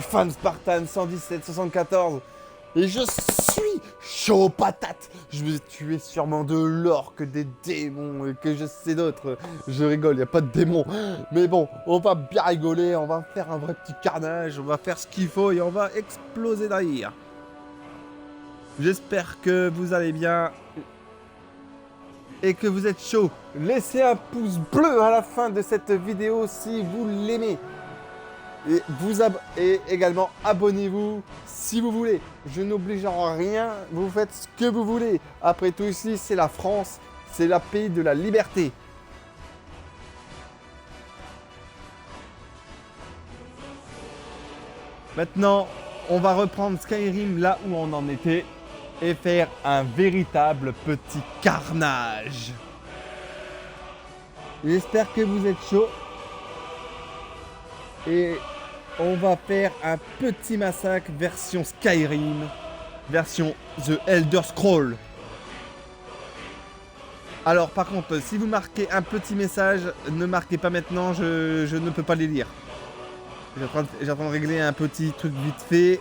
Fan Spartan 117-74 et je suis chaud patate. Je vais tuer sûrement de l'orque, des démons et que je sais d'autres. Je rigole, y a pas de démons. Mais bon, on va bien rigoler, on va faire un vrai petit carnage, on va faire ce qu'il faut et on va exploser derrière. J'espère que vous allez bien et que vous êtes chaud. Laissez un pouce bleu à la fin de cette vidéo si vous l'aimez. Et également abonnez-vous si vous voulez. Je n'oblige en rien, vous faites ce que vous voulez. Après tout ici, c'est la France, c'est le pays de la liberté. Maintenant, on va reprendre Skyrim là où on en était et faire un véritable petit carnage. J'espère que vous êtes chaud. Et on va faire un petit massacre version Skyrim, version The Elder Scroll. Alors par contre, si vous marquez un petit message, ne marquez pas maintenant, je ne peux pas les lire. J'ai en train de régler un petit truc vite fait.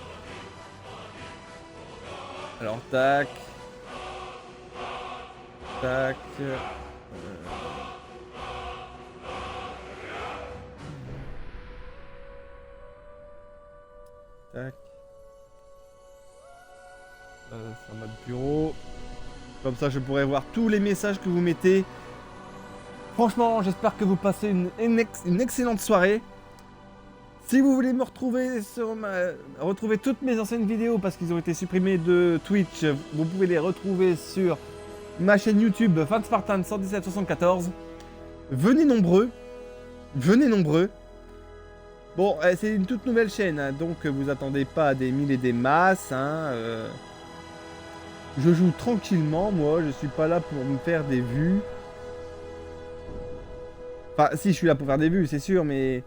Alors tac. Tac. Tac. C'est en mode bureau. Comme ça, je pourrai voir tous les messages que vous mettez. Franchement, j'espère que vous passez une excellente soirée. Si vous voulez me retrouver retrouver toutes mes anciennes vidéos parce qu'ils ont été supprimés de Twitch, vous pouvez les retrouver sur ma chaîne YouTube Fan Spartan 117-74. Venez nombreux. Venez nombreux. Bon, c'est une toute nouvelle chaîne, hein, donc vous attendez pas à des mille et des masses. Hein, Je joue tranquillement, moi, je suis pas là pour me faire des vues. Enfin, si, je suis là pour faire des vues, c'est sûr, mais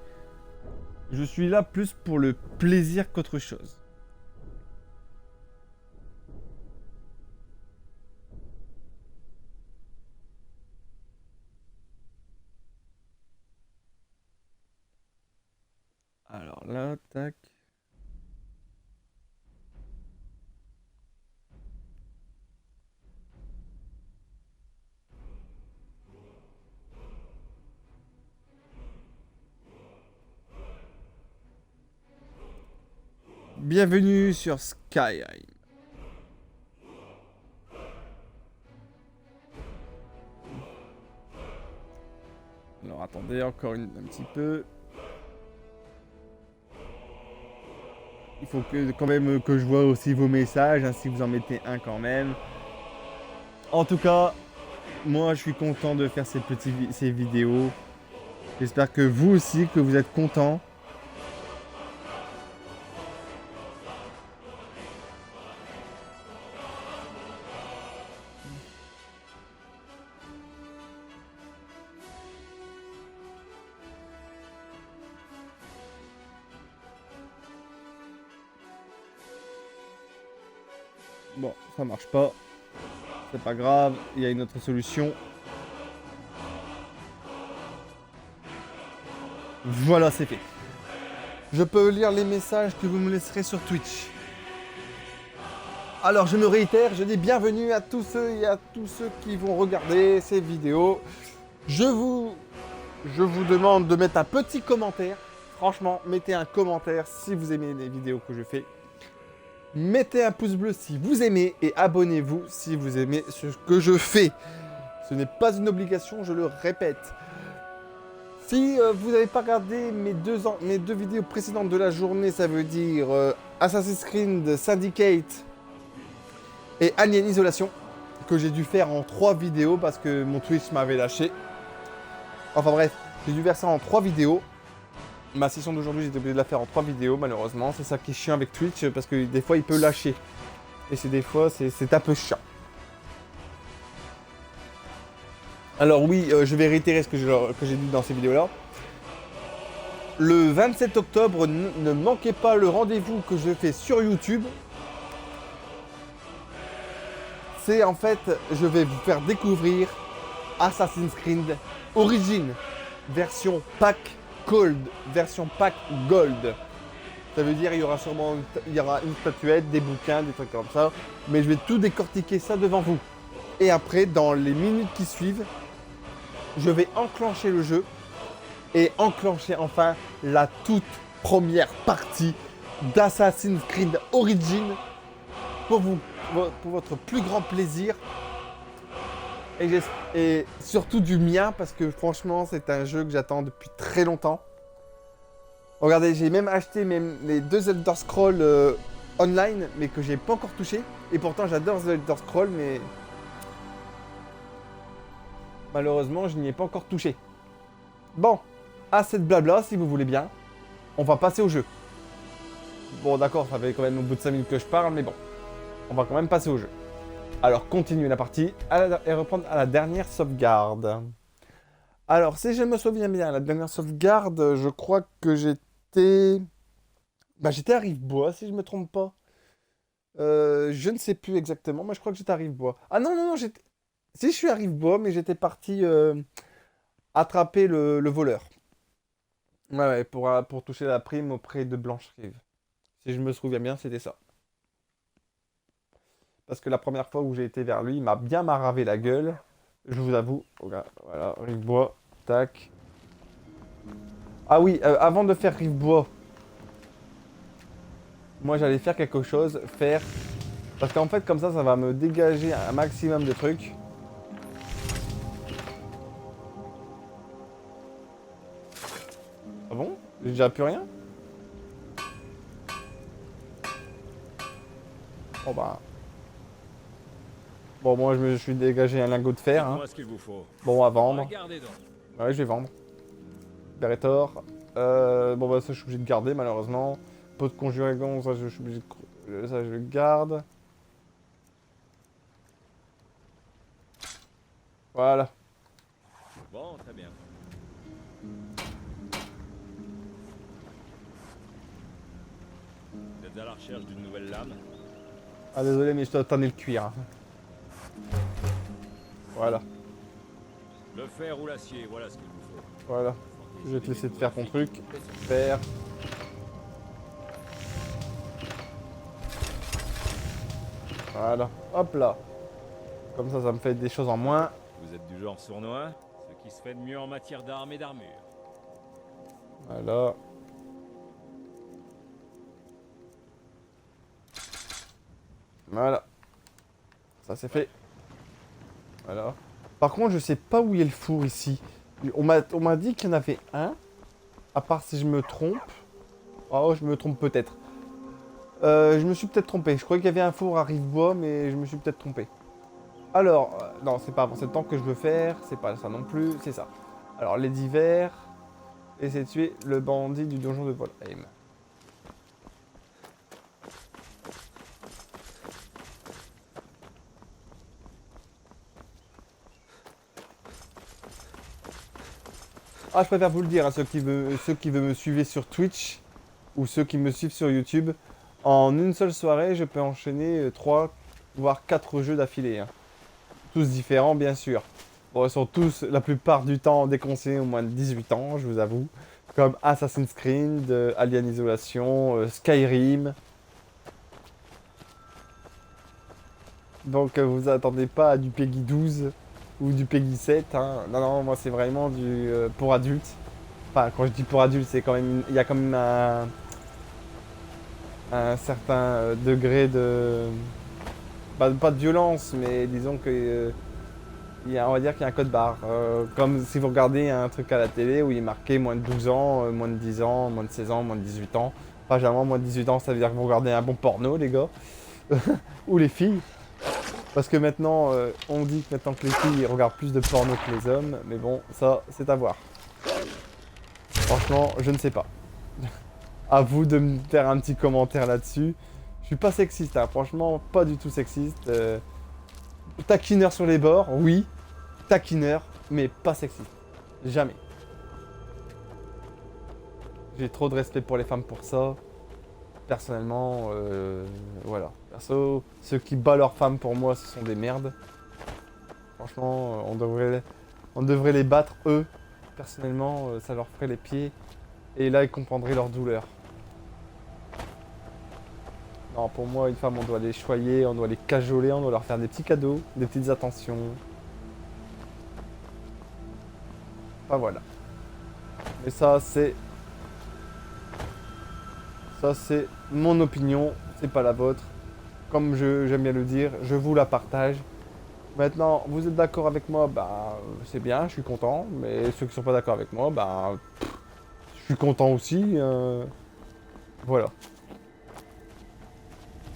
je suis là plus pour le plaisir qu'autre chose. Alors là, tac. Bienvenue sur Skyrim. Alors attendez encore un petit peu. Il faut quand même que je vois aussi vos messages, hein, si vous en mettez un quand même. En tout cas, moi je suis content de faire ces vidéos. J'espère que vous aussi, que vous êtes contents. Bon, ça marche pas. C'est pas grave, il y a une autre solution. Voilà, c'est fait. Je peux lire les messages que vous me laisserez sur Twitch. Alors, je me réitère, je dis bienvenue à tous ceux et à tous ceux qui vont regarder ces vidéos. Je vous demande de mettre un petit commentaire. Franchement, mettez un commentaire si vous aimez les vidéos que je fais. Mettez un pouce bleu si vous aimez et abonnez-vous si vous aimez ce que je fais. Ce n'est pas une obligation, je le répète. Si vous n'avez pas regardé mes deux vidéos précédentes de la journée, ça veut dire Assassin's Creed Syndicate et Alien Isolation, que j'ai dû faire en 3 vidéos parce que mon Twitch m'avait lâché. Enfin bref, j'ai dû faire ça en 3 vidéos. Ma session d'aujourd'hui, j'ai été obligé de la faire en 3 vidéos, malheureusement. C'est ça qui est chiant avec Twitch, parce que des fois, il peut lâcher. Et des fois, c'est un peu chiant. Alors oui, je vais réitérer ce que j'ai dit dans ces vidéos-là. Le 27 octobre, ne manquez pas le rendez-vous que je fais sur YouTube. C'est en fait, je vais vous faire découvrir Assassin's Creed Origins, version pack Gold, version pack Gold. Ça veut dire il y aura sûrement il y aura une statuette, des bouquins, des trucs comme ça. Mais je vais tout décortiquer ça devant vous. Et après, dans les minutes qui suivent, je vais enclencher le jeu et enclencher enfin la toute première partie d'Assassin's Creed Origins pour vous, pour votre plus grand plaisir et surtout du mien parce que franchement c'est un jeu que j'attends depuis très longtemps. Regardez, j'ai même acheté les 2 Elder Scrolls online mais que j'ai pas encore touché et pourtant j'adore The Elder Scrolls mais malheureusement je n'y ai pas encore touché. Bon, assez de blabla si vous voulez bien, on va passer au jeu. Bon d'accord, ça fait quand même au bout de 5 minutes que je parle mais bon, on va quand même passer au jeu. Alors, continuer la partie et reprendre à la dernière sauvegarde. Alors, si je me souviens bien, la dernière sauvegarde, je crois que j'étais... Bah, j'étais à Rivebois, si je me trompe pas. Je ne sais plus exactement, mais je crois que j'étais à Rivebois. Ah non, non, non, j'étais... Si, je suis à Rivebois, mais j'étais parti attraper le voleur. Ouais, ouais, pour toucher la prime auprès de Blanche-Rive. Si je me souviens bien, c'était ça. Parce que la première fois où j'ai été vers lui, il m'a bien maravé la gueule. Je vous avoue. Voilà, Rivebois. Tac. Ah oui, avant de faire Rivebois, moi j'allais faire quelque chose. Parce qu'en fait, comme ça va me dégager un maximum de trucs. Ah bon? J'ai déjà plus rien? Oh bah... Bon, moi je me suis dégagé un lingot de fer. Hein. Ce qu'il vous faut. Bon, à vendre. Regardez donc. Ouais, je vais vendre. Berethor. Bon, bah ça, je suis obligé de garder, malheureusement. Pot de conjuration, ça, je suis obligé de... Ça, je le garde. Voilà. Bon, très bien. Vous êtes à la recherche d'une nouvelle lame? Ah, désolé, mais je dois tanner le cuir. Hein. Voilà. Le fer ou l'acier, voilà ce qu'il vous faut. Voilà. Je vais te laisser te faire ton truc. Faire. Voilà. Hop là. Comme ça me fait des choses en moins. Vous êtes du genre sournois? Ce qui se fait de mieux en matière d'armes et d'armure. Voilà. Voilà. Ça c'est fait. Voilà. Par contre, je sais pas où est le four ici. On m'a dit qu'il y en avait un. À part si je me trompe. Oh, je me trompe peut-être. Je me suis peut-être trompé. Je croyais qu'il y avait un four à Rivebois, mais je me suis peut-être trompé. Alors, non, c'est pas avant 7 ans que je veux faire. C'est pas ça non plus. C'est ça. Alors, les divers. Essayer de tuer le bandit du donjon de Volheim. Ah, je préfère vous le dire, hein, ceux qui veulent me suivre sur Twitch ou ceux qui me suivent sur YouTube. En une seule soirée, je peux enchaîner 3 voire 4 jeux d'affilée. Hein. Tous différents, bien sûr. Bon, ils sont tous, la plupart du temps, déconseillés au moins de 18 ans, je vous avoue. Comme Assassin's Creed, Alien Isolation, Skyrim. Donc, vous attendez pas à du Peggy 12 ou du Peggy 7. Hein. Non, non, moi, c'est vraiment du pour adultes. Enfin, quand je dis pour adultes, c'est quand même, il y a quand même un certain degré de... pas de violence, mais disons que... on va dire qu'il y a un code barre. Comme si vous regardez un truc à la télé où il est marqué moins de 12 ans, moins de 10 ans, moins de 16 ans, moins de 18 ans. Enfin, généralement, moins de 18 ans, ça veut dire que vous regardez un bon porno, les gars. Ou les filles. Parce que maintenant, on dit que maintenant que les filles regardent plus de porno que les hommes. Mais bon, ça, c'est à voir. Franchement, je ne sais pas. À vous de me faire un petit commentaire là-dessus. Je suis pas sexiste, hein. Franchement, pas du tout sexiste. Taquineur sur les bords, oui. Taquineur, mais pas sexiste. Jamais. J'ai trop de respect pour les femmes pour ça. Personnellement, voilà. Perso, ceux qui battent leurs femmes pour moi, ce sont des merdes. Franchement, on devrait les battre eux. Personnellement, ça leur ferait les pieds. Et là, ils comprendraient leur douleur. Non, pour moi, une femme, on doit les choyer, on doit les cajoler, on doit leur faire des petits cadeaux, des petites attentions. Enfin, voilà. Mais ça, c'est... Ça, c'est mon opinion, c'est pas la vôtre. Comme j'aime bien le dire, je vous la partage. Maintenant, vous êtes d'accord avec moi, bah, c'est bien, je suis content. Mais ceux qui sont pas d'accord avec moi, bah, je suis content aussi. Voilà.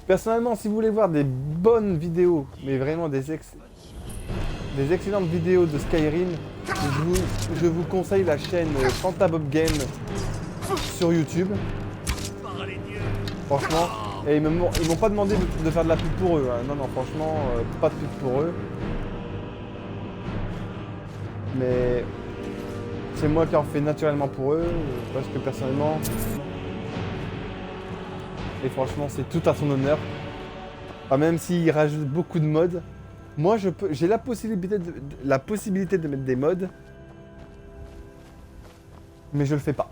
Personnellement, si vous voulez voir des bonnes vidéos, mais vraiment des excellentes vidéos de Skyrim, je vous conseille la chaîne Fantabob Game sur YouTube. Franchement, et ils m'ont pas demandé de faire de la pub pour eux. Hein. Non, non, franchement, pas de pub pour eux. Mais c'est moi qui en fais naturellement pour eux, parce que personnellement, et franchement, c'est tout à son honneur. Enfin, même s'ils rajoutent beaucoup de mods, moi j'ai la possibilité de mettre des mods, mais je le fais pas.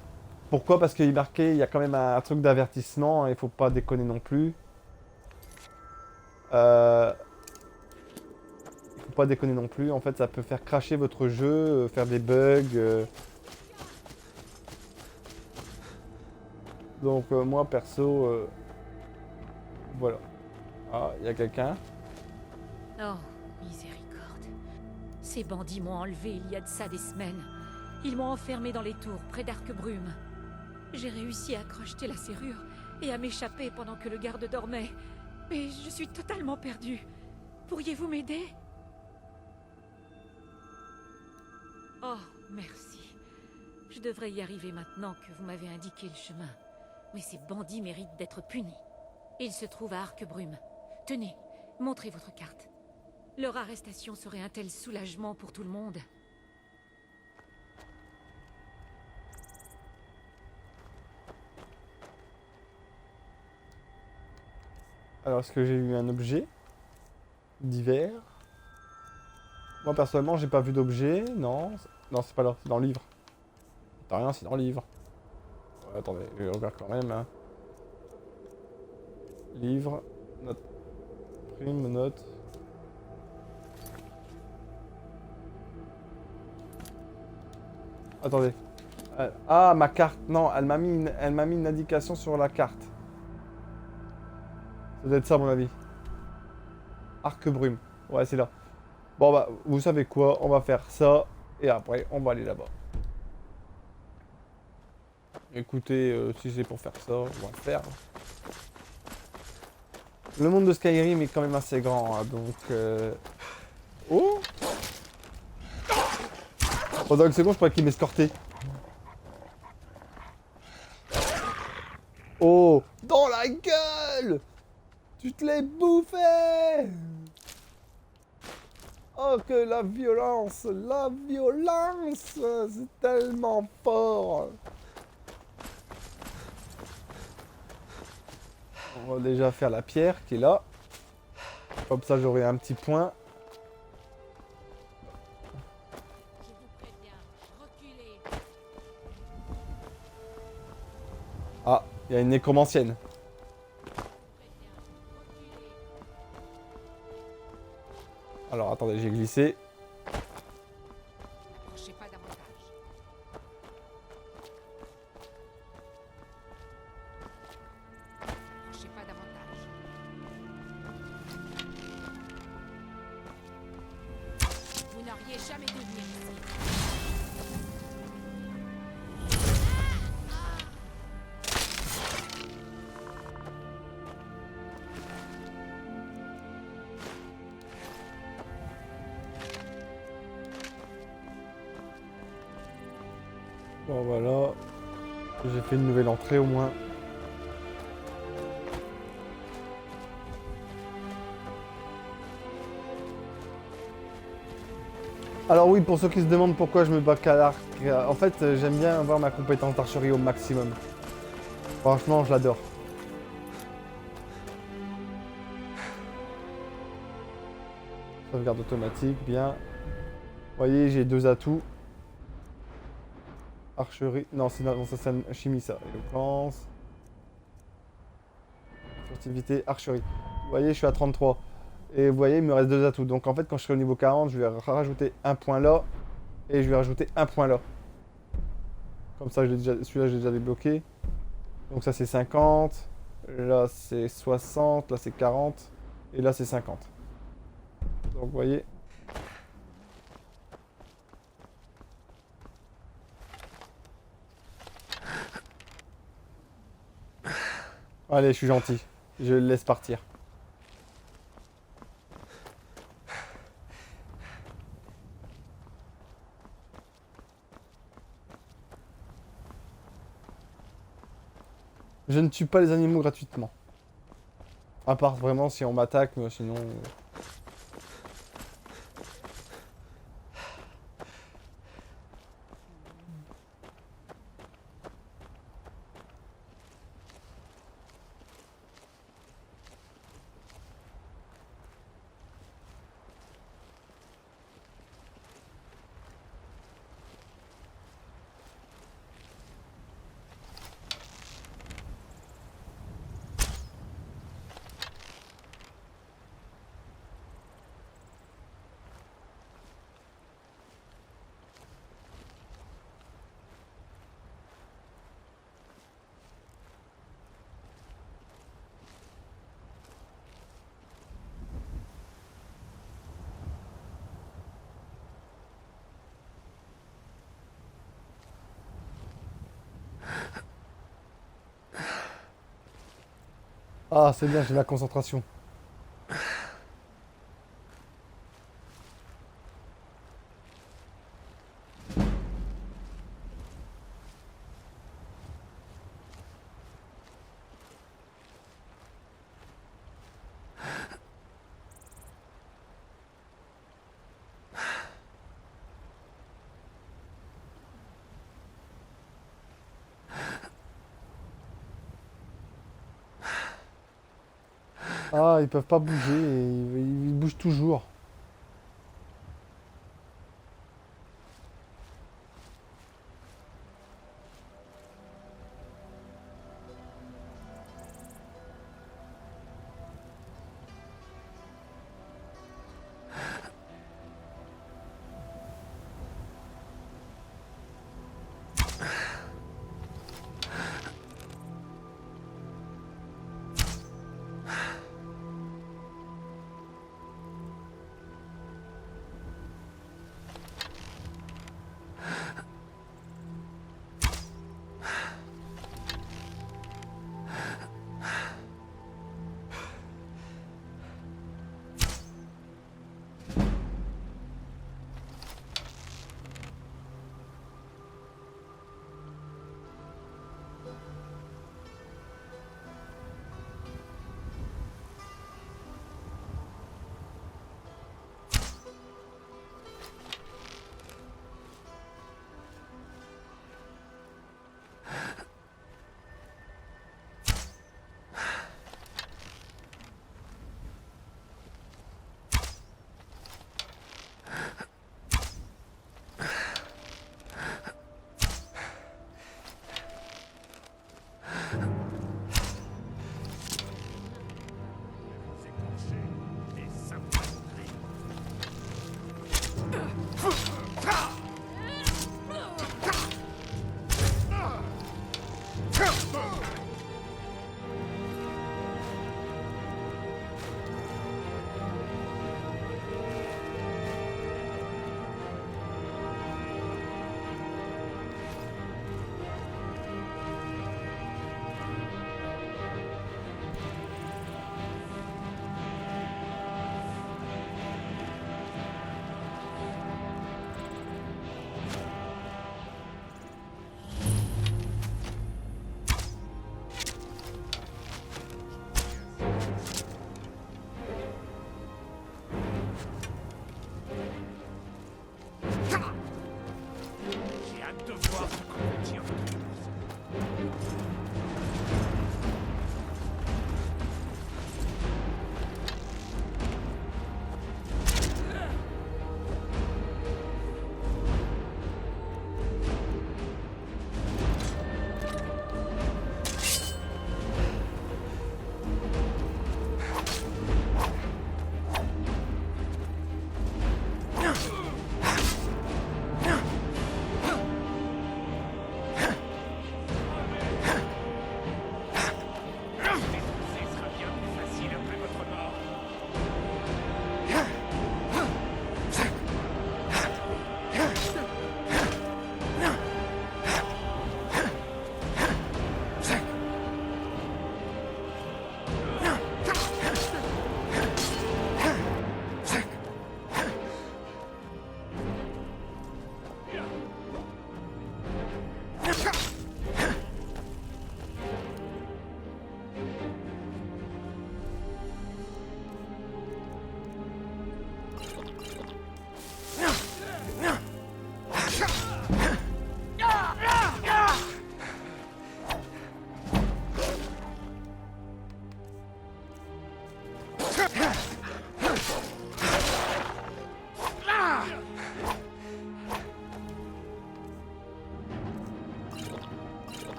Pourquoi? Parce qu'il est marqué, il y a quand même un truc d'avertissement, il faut pas déconner non plus. Il faut pas déconner non plus, en fait ça peut faire cracher votre jeu, faire des bugs. Donc moi perso, voilà. Ah, il y a quelqu'un. Oh, miséricorde. Ces bandits m'ont enlevé il y a de ça des semaines. Ils m'ont enfermé dans les tours, près d'Arquebrume. J'ai réussi à crocheter la serrure et à m'échapper pendant que le garde dormait. Mais je suis totalement perdue. Pourriez-vous m'aider? Oh, merci. Je devrais y arriver maintenant que vous m'avez indiqué le chemin. Mais ces bandits méritent d'être punis. Ils se trouvent à Arquebrume. Tenez, montrez votre carte. Leur arrestation serait un tel soulagement pour tout le monde. Alors, est-ce que j'ai eu un objet divers? Moi, personnellement, j'ai pas vu d'objet. Non, non, c'est pas là, c'est dans le livre. T'as rien, c'est dans le livre. Ouais, attendez, je regarde quand même. Hein. Livre, note, prime, note. Attendez. Ah, ma carte. Non, elle m'a mis une indication sur la carte. Ça doit être ça, à mon avis. Arquebrume. Ouais, c'est là. Bon, bah, vous savez quoi? On va faire ça. Et après, on va aller là-bas. Écoutez, si c'est pour faire ça, on va le faire. Le monde de Skyrim est quand même assez grand, hein, donc... Oh! Pendant une seconde, je croyais qu'il m'escortait. Oh! Dans la gueule! Tu te l'es bouffé! Oh, que la violence! La violence! C'est tellement fort! On va déjà faire la pierre qui est là. Comme ça, j'aurai un petit point. Je vous préviens, reculez. Ah, il y a une nécromancienne. Alors, attendez, j'ai glissé. N'approchez pas davantage. N'approchez pas davantage. Vous n'auriez jamais dû venir ici. Bon, voilà. J'ai fait une nouvelle entrée au moins. Alors oui, pour ceux qui se demandent pourquoi je me bats qu'à l'arc, en fait, j'aime bien avoir ma compétence d'archerie au maximum. Franchement, je l'adore. Sauvegarde automatique, bien. Vous voyez, j'ai deux atouts. Archerie... Non, c'est chimie, ça. Éloquence. Furtivité, archerie. Vous voyez, je suis à 33. Et vous voyez, il me reste 2 atouts. Donc en fait, quand je serai au niveau 40, je vais rajouter un point là. Et je vais rajouter un point là. Comme ça, celui-là, j'ai déjà débloqué. Donc ça, c'est 50. Là, c'est 60. Là, c'est 40. Et là, c'est 50. Donc vous voyez. Allez, je suis gentil. Je le laisse partir. Je ne tue pas les animaux gratuitement. À part vraiment si on m'attaque, mais sinon... Ah, c'est bien, j'ai la concentration. Ah, ils peuvent pas bouger, ils bougent toujours.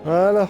Voilà.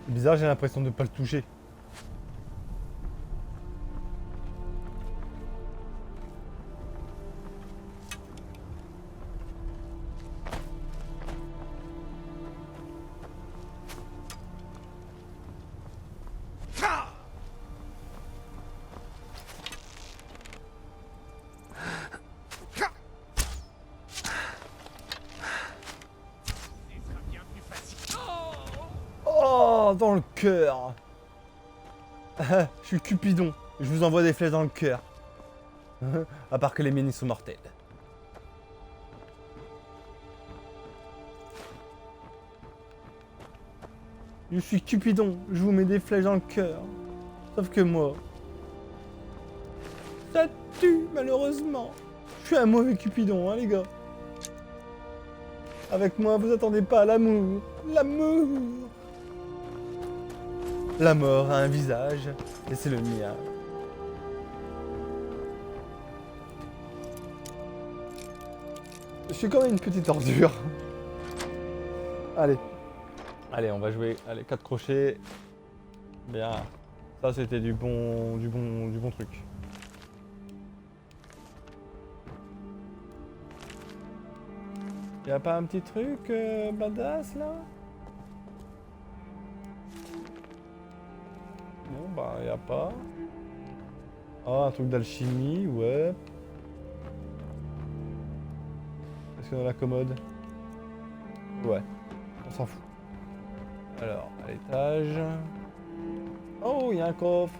C'est bizarre, j'ai l'impression de ne pas le toucher. Oh, dans le cœur. Je suis Cupidon. Je vous envoie des flèches dans le cœur. À part que les miennes sont mortelles. Je suis Cupidon. Je vous mets des flèches dans le cœur. Sauf que moi... ça tue, malheureusement. Je suis un mauvais Cupidon, hein, les gars. Avec moi, vous attendez pas à l'amour. L'amour. La mort a un visage, et c'est le mien. Je suis quand même une petite ordure. Allez. Allez, on va jouer. Allez, 4 crochets. Bien. Ça, c'était du bon truc. Y'a pas un petit truc badass là? Non, bah y a pas. Oh, un truc d'alchimie, ouais. Est-ce qu'on a la commode? Ouais, on s'en fout. Alors, à l'étage. Oh, il y a un coffre.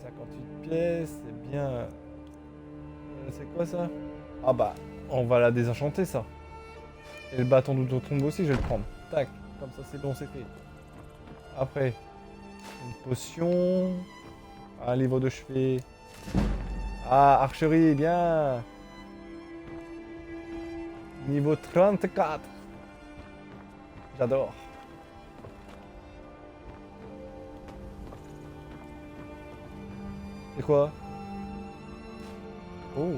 58 pièces, c'est bien. C'est quoi ça? Ah bah, on va la désenchanter ça. Et le bâton d'outre-tombe aussi, je vais le prendre. Tac, comme ça c'est bon, c'est fait. Après, une potion. Un livre de chevet. Ah, archerie, bien. Niveau 34. J'adore. C'est quoi? Oh.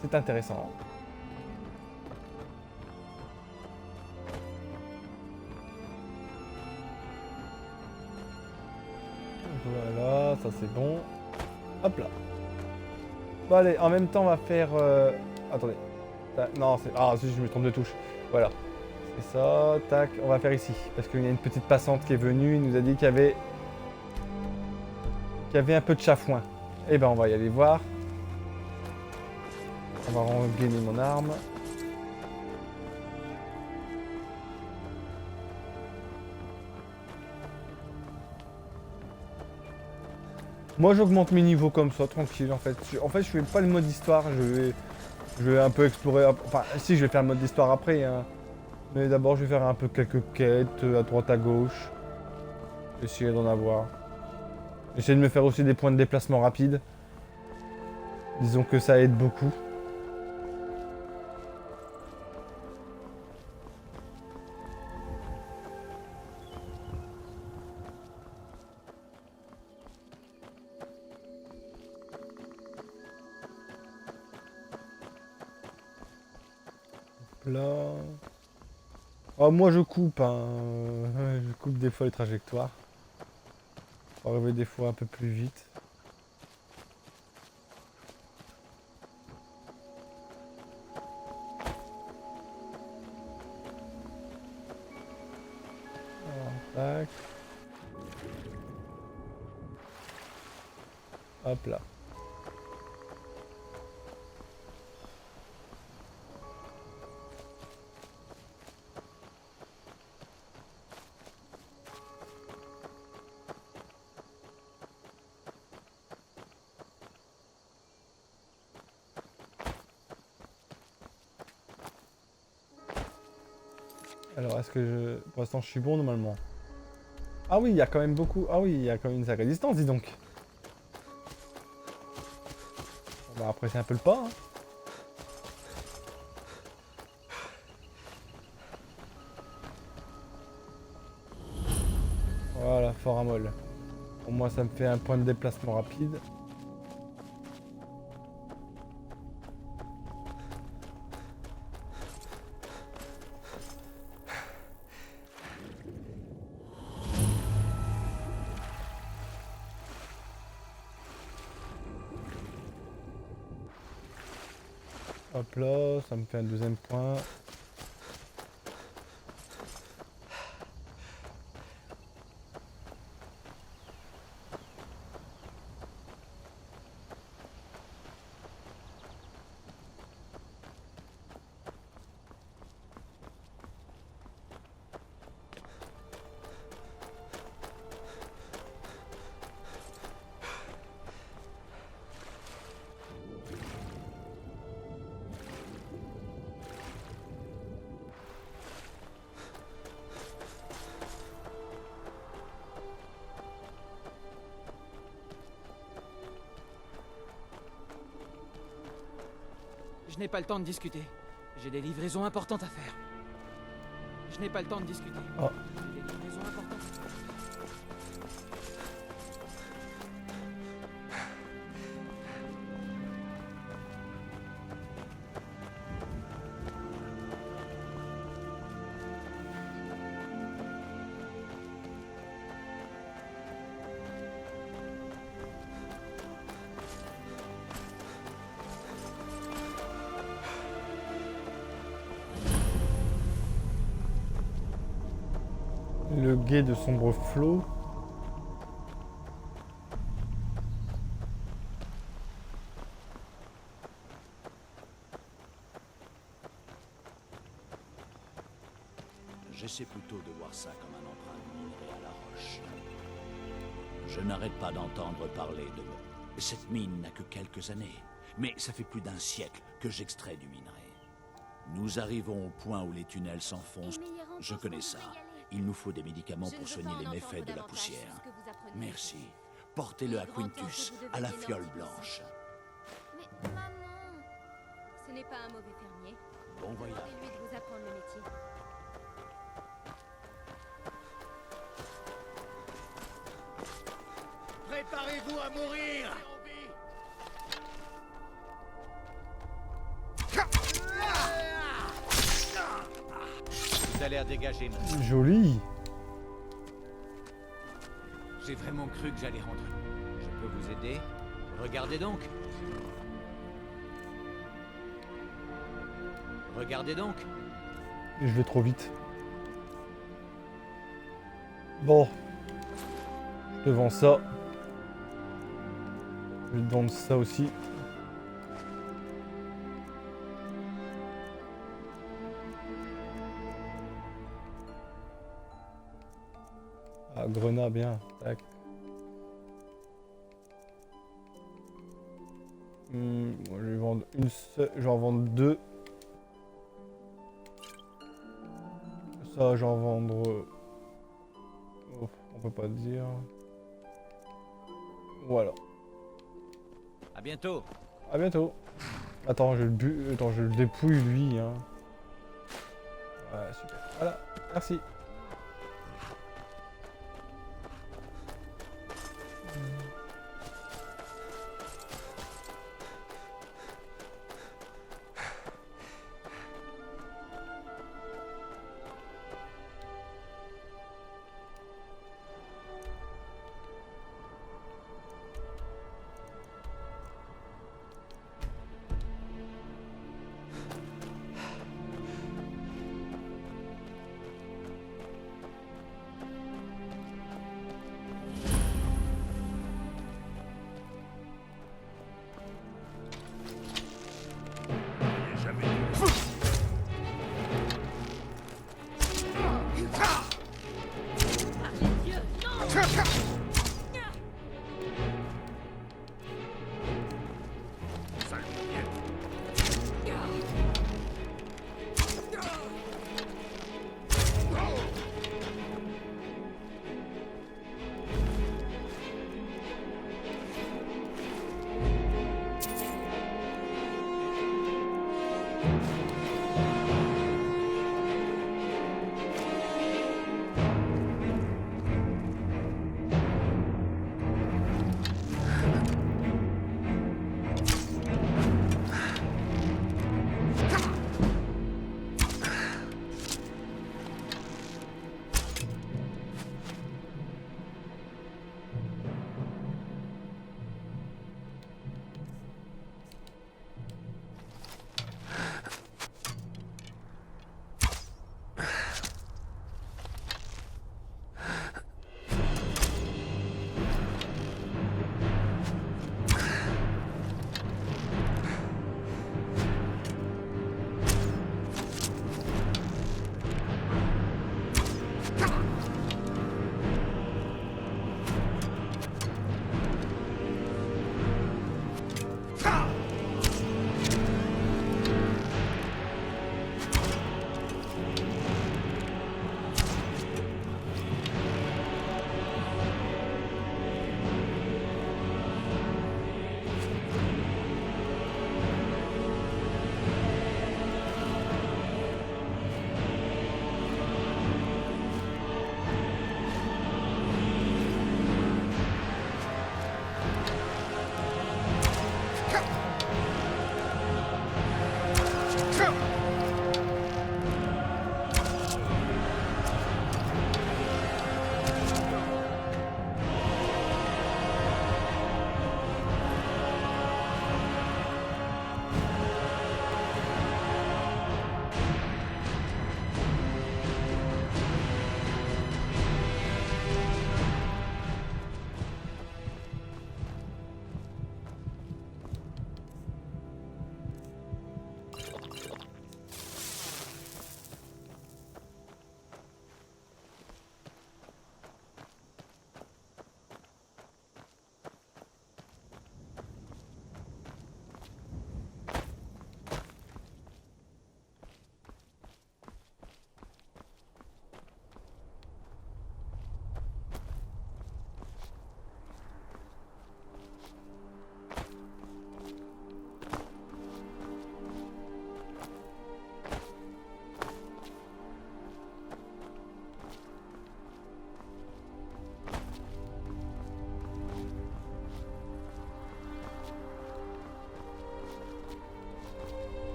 C'est intéressant. Voilà, ça c'est bon. Hop là. Bon allez, en même temps on va faire... Attendez. Non, c'est... Ah si, je me trompe de touche. Voilà. C'est ça, tac. On va faire ici. Parce qu'il y a une petite passante qui est venue. Il nous a dit qu'il y avait... un peu de chafouin. Eh ben on va y aller voir. On va rengainer mon arme. Moi j'augmente mes niveaux comme ça, tranquille en fait. Je fais pas le mode histoire, je vais un peu explorer. Enfin si, je vais faire le mode histoire après. Hein. Mais d'abord je vais faire un peu quelques quêtes à droite à gauche. Essayer d'en avoir. Essayer de me faire aussi des points de déplacement rapide. Disons que ça aide beaucoup. Là. Oh, moi je coupe, hein. Je coupe des fois les trajectoires. Pour arriver des fois un peu plus vite. Alors, tac. Hop là. Alors, est-ce que je... Pour l'instant, je suis bon, normalement. Ah oui, il y a quand même beaucoup... Ah oui, il y a quand même une sacrée distance, dis donc. On va apprécier un peu le pas, hein. Voilà, fort à molle. Pour moi, ça me fait un point de déplacement rapide. Hop là, ça me fait un deuxième point. Je n'ai pas le temps de discuter. J'ai des livraisons importantes à faire. Je n'ai pas le temps de discuter. Oh. J'ai des livraisons importantes à faire. Le guet de sombre flot. J'essaie plutôt de voir ça comme un emprunt minerai à la roche. Je n'arrête pas d'entendre parler de... Cette mine n'a que quelques années, mais ça fait plus d'un siècle que j'extrais du minerai. Nous arrivons au point où les tunnels s'enfoncent. Je connais ça. Il nous faut des médicaments pour soigner les méfaits de la poussière. Merci. Portez-le à Quintus, à la fiole blanche. Mais maman, n'est pas un mauvais fermier. Bon voyage. Demandez-lui de vous apprendre le métier. Préparez-vous à mourir! Tout a l'air dégagé maintenant. Joli. J'ai vraiment cru que j'allais rentrer. Je peux vous aider? Regardez donc. Regardez donc. Je vais trop vite. Bon. Je te vends ça. Je vais te vendre ça aussi. Ah, grenat, bien. Tac. Bon, je vais vendre une seule. Je vais en vendre deux. Ça, j'en vendre. Oh, on peut pas dire. Voilà. À bientôt. À bientôt. Attends, Attends, je le dépouille lui. Hein. Ouais, super. Voilà. Merci.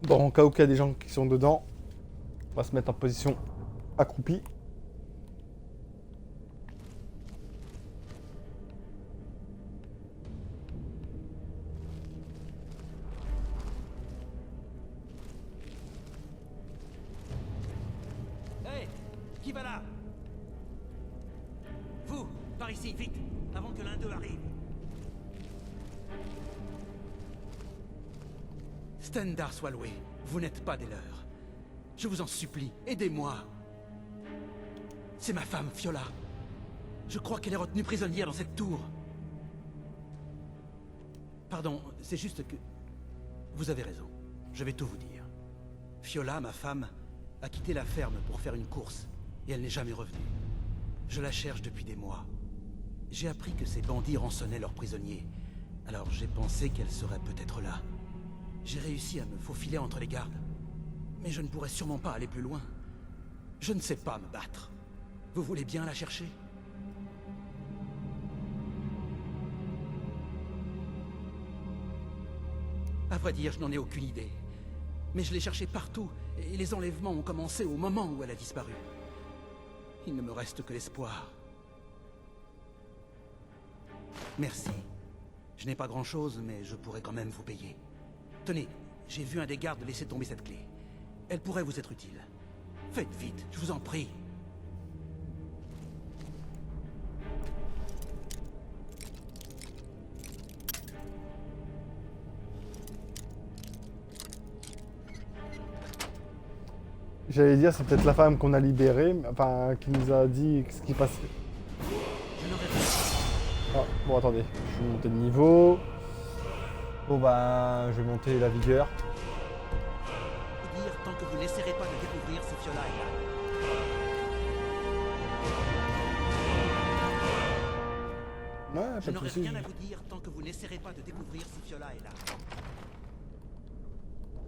Bon, en cas où il y a des gens qui sont dedans, on va se mettre en position accroupie. Hé, qui va là? Vous, par ici, vite, avant que l'un d'eux arrive. Stendar soit loué, vous n'êtes pas des leurs. Je vous en supplie, aidez-moi. C'est ma femme, Fiola. Je crois qu'elle est retenue prisonnière dans cette tour. Pardon, c'est juste que... Vous avez raison, je vais tout vous dire. Fiola, ma femme, a quitté la ferme pour faire une course, et elle n'est jamais revenue. Je la cherche depuis des mois. J'ai appris que ces bandits rançonnaient leurs prisonniers, alors j'ai pensé qu'elle serait peut-être là. J'ai réussi à me faufiler entre les gardes, mais je ne pourrais sûrement pas aller plus loin. Je ne sais pas me battre. Vous voulez bien la chercher? À vrai dire, je n'en ai aucune idée. Mais je l'ai cherchée partout, et les enlèvements ont commencé au moment où elle a disparu. Il ne me reste que l'espoir. Merci. Je n'ai pas grand-chose, mais je pourrais quand même vous payer. Tenez, j'ai vu un des gardes laisser tomber cette clé. Elle pourrait vous être utile. Faites vite, je vous en prie. J'allais dire, c'est peut-être la femme qu'on a libérée, enfin, qui nous a dit ce qui passait. Je n'aurais pas... Ah, bon, attendez, je vais monter de niveau. Bon, bah, je vais monter la vigueur. vous dire tant que vous n'essaierez pas de découvrir si Fiola est là. Ouais, Je pas de n'aurai soucis. rien à vous dire tant que vous n'essaierez pas de découvrir si Fiola est là.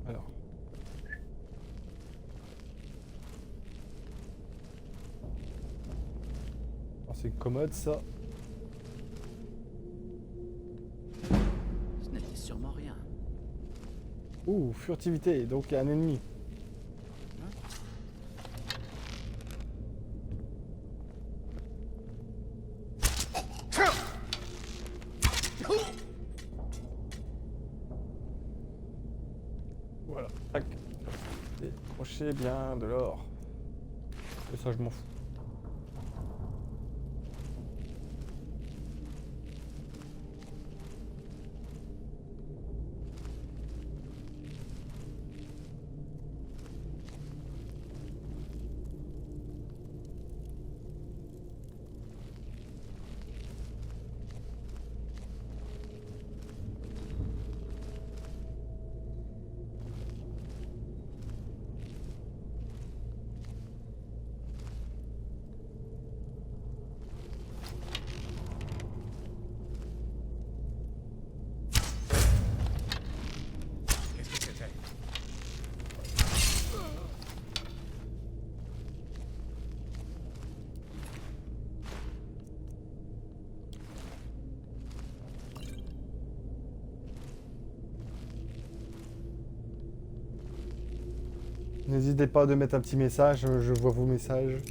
Alors. Oh, c'est commode ça. Ce n'était sûrement rien. Ouh, furtivité, donc il y a un ennemi. Voilà, tac. Décrochez bien de l'or. Et ça, je m'en fous. Qu'est-ce que c'était? N'hésitez pas de mettre un petit message, je vois vos messages.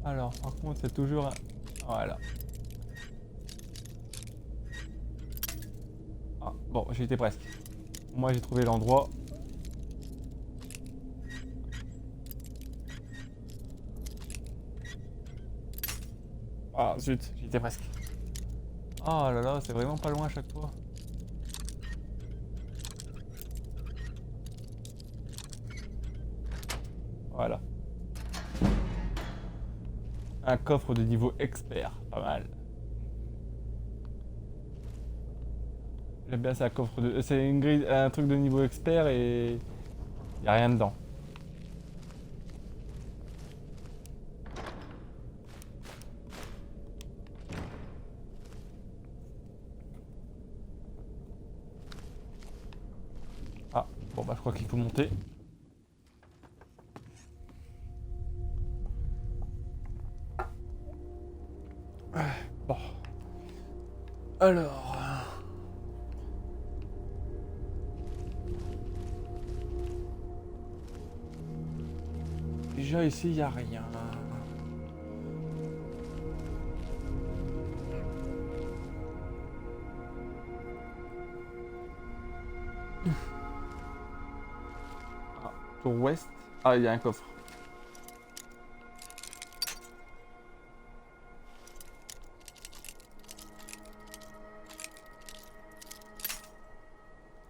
Alors, par contre, c'est toujours un... Voilà. Ah, bon, j'y étais presque. Moi, j'ai trouvé l'endroit. Ah, zut, j'y étais presque. Oh là là, c'est vraiment pas loin à chaque fois. Voilà. Un coffre de niveau expert, pas mal. J'aime bien ça, coffre de... C'est une grille, un truc de niveau expert et... Y a rien dedans. Ah, bon bah je crois qu'il faut monter. Bon. Alors. Déjà ici, il n'y a rien. Ah, tour ouest. Ah, il y a un coffre.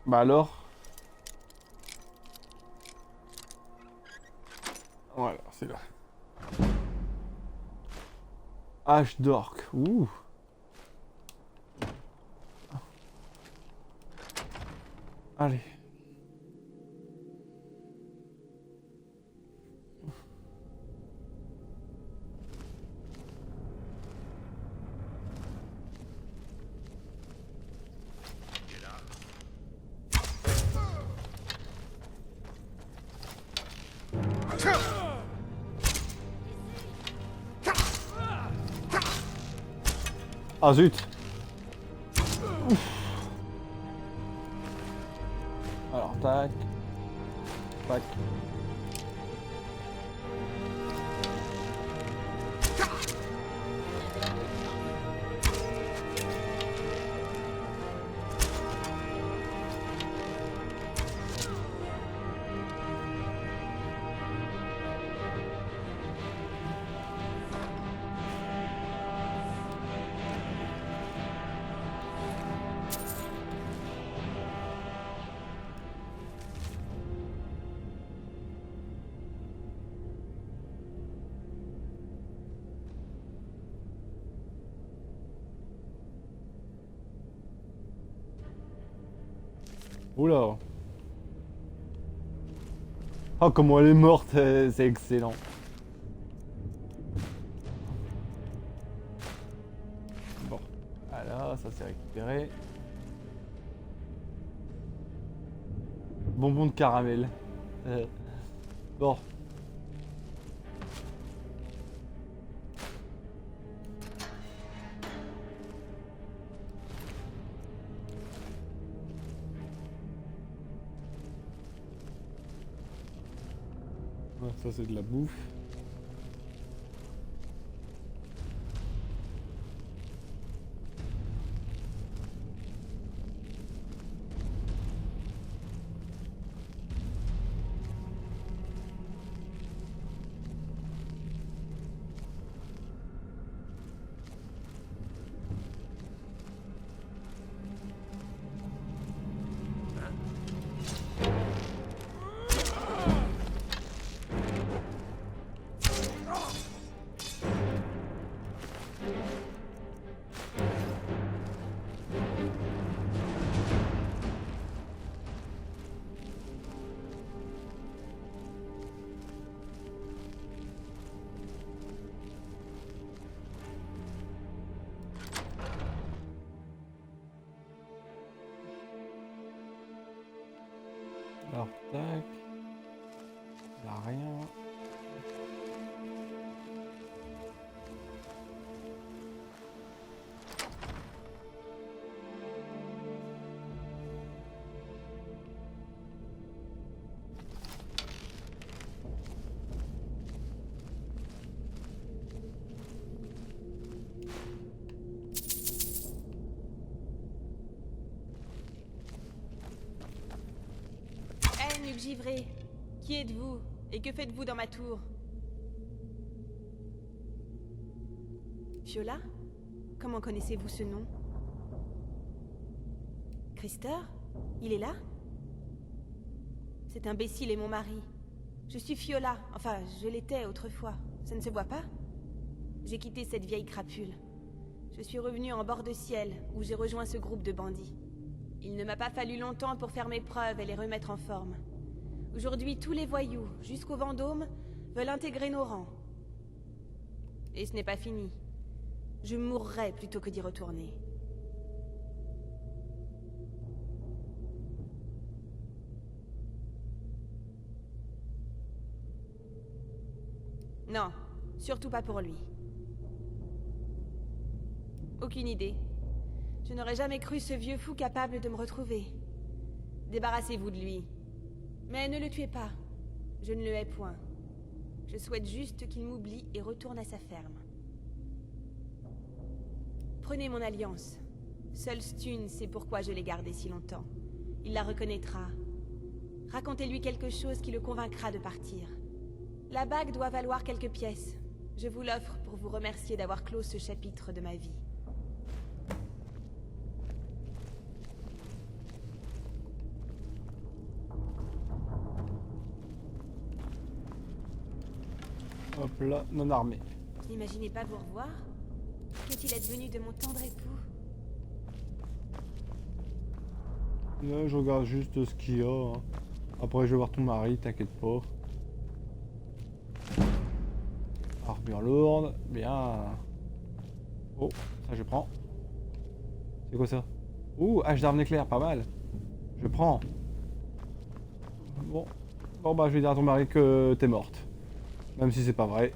Bah alors. Voilà, c'est là. Hache d'orque. Ouh. Allez. Ah zut. Ouf. Alors tac. Tac. Oula. Oh, comment elle est morte, c'est excellent. Bon, voilà, ça c'est récupéré. Bonbon de caramel. Bon. Ah, ça c'est de la bouffe. Alors, tac. Il n'y a rien. Nuque givré, qui êtes-vous et que faites-vous dans ma tour? Fiola? Comment connaissez-vous ce nom? Krister? Il est là? Cet imbécile est mon mari. Je suis Fiola, enfin, je l'étais autrefois. Ça ne se voit pas? J'ai quitté cette vieille crapule. Je suis revenue en bord de ciel, où j'ai rejoint ce groupe de bandits. Il ne m'a pas fallu longtemps pour faire mes preuves et les remettre en forme. Aujourd'hui, tous les voyous, jusqu'au Vendôme, veulent intégrer nos rangs. Et ce n'est pas fini. Je mourrai plutôt que d'y retourner. Non, surtout pas pour lui. Aucune idée. Je n'aurais jamais cru ce vieux fou capable de me retrouver. Débarrassez-vous de lui. Mais ne le tuez pas. Je ne le hais point. Je souhaite juste qu'il m'oublie et retourne à sa ferme. Prenez mon alliance. Seul Stune sait pourquoi je l'ai gardée si longtemps. Il la reconnaîtra. Racontez-lui quelque chose qui le convaincra de partir. La bague doit valoir quelques pièces. Je vous l'offre pour vous remercier d'avoir clos ce chapitre de ma vie. Hop là, non armé. Je n'imaginais pas vous revoir. Qu'est-il advenu de mon tendre époux? Là, je regarde juste ce qu'il y a. Hein. Après, je vais voir ton mari, t'inquiète pas. Armure lourde, bien. Oh, ça je prends. C'est quoi ça? Ouh, hache d'arme éclair, pas mal. Je prends. Bon. Bon bah je vais dire à ton mari que t'es morte. Même si c'est pas vrai.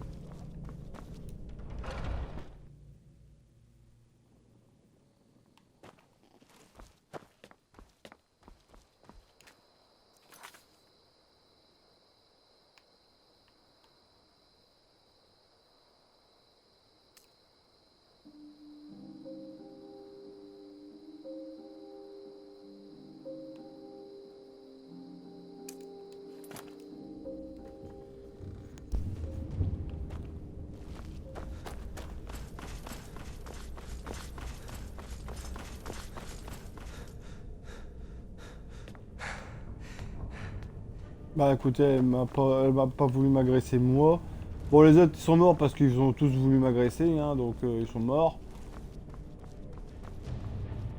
Bah écoutez, elle m'a pas voulu m'agresser moi. Bon les autres ils sont morts parce qu'ils ont tous voulu m'agresser, hein, donc ils sont morts.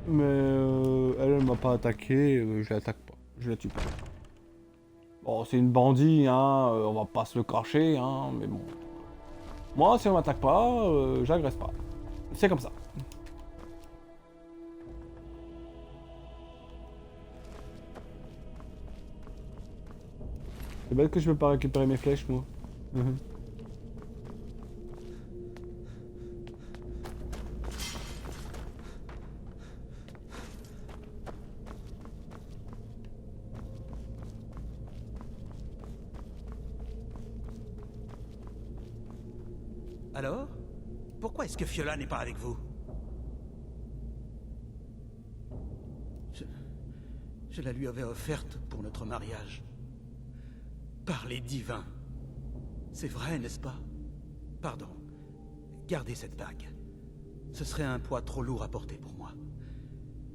Mais elle m'a pas attaqué, je l'attaque pas, je la tue pas. Bon c'est une bandit, hein, on va pas se le cacher, hein, mais bon. Moi si on m'attaque pas, j'agresse pas. C'est comme ça. C'est bête que je peux pas récupérer mes flèches, moi. Alors? Pourquoi est-ce que Fiola n'est pas avec vous? Je la lui avais offerte pour notre mariage. Par les divins. C'est vrai, n'est-ce pas? Pardon. Gardez cette bague. Ce serait un poids trop lourd à porter pour moi.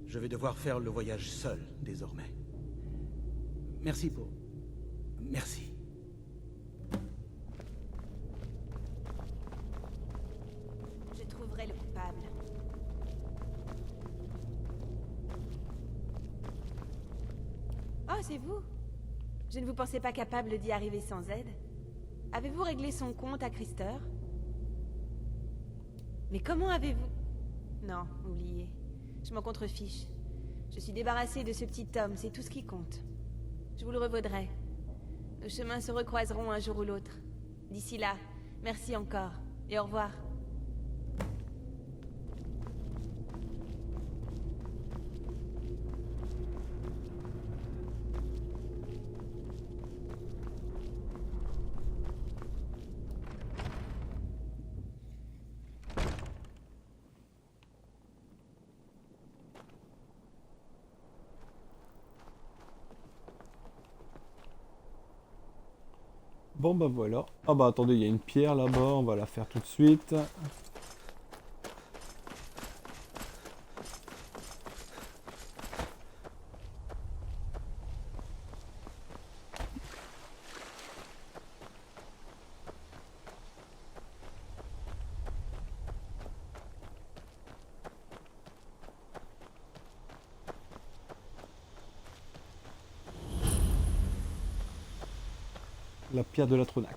Je vais devoir faire le voyage seul, désormais. Merci pour... Merci. Je trouverai le coupable. Oh, c'est vous? Je ne vous pensais pas capable d'y arriver sans aide. Avez-vous réglé son compte à Krister? Mais comment avez-vous... Non, oubliez. Je m'en contrefiche. Je suis débarrassée de ce petit homme, c'est tout ce qui compte. Je vous le revaudrai. Nos chemins se recroiseront un jour ou l'autre. D'ici là, merci encore, et au revoir. Bon bah voilà. Ah bah attendez, il y a une pierre là-bas, on va la faire tout de suite. La pierre de la Tronac.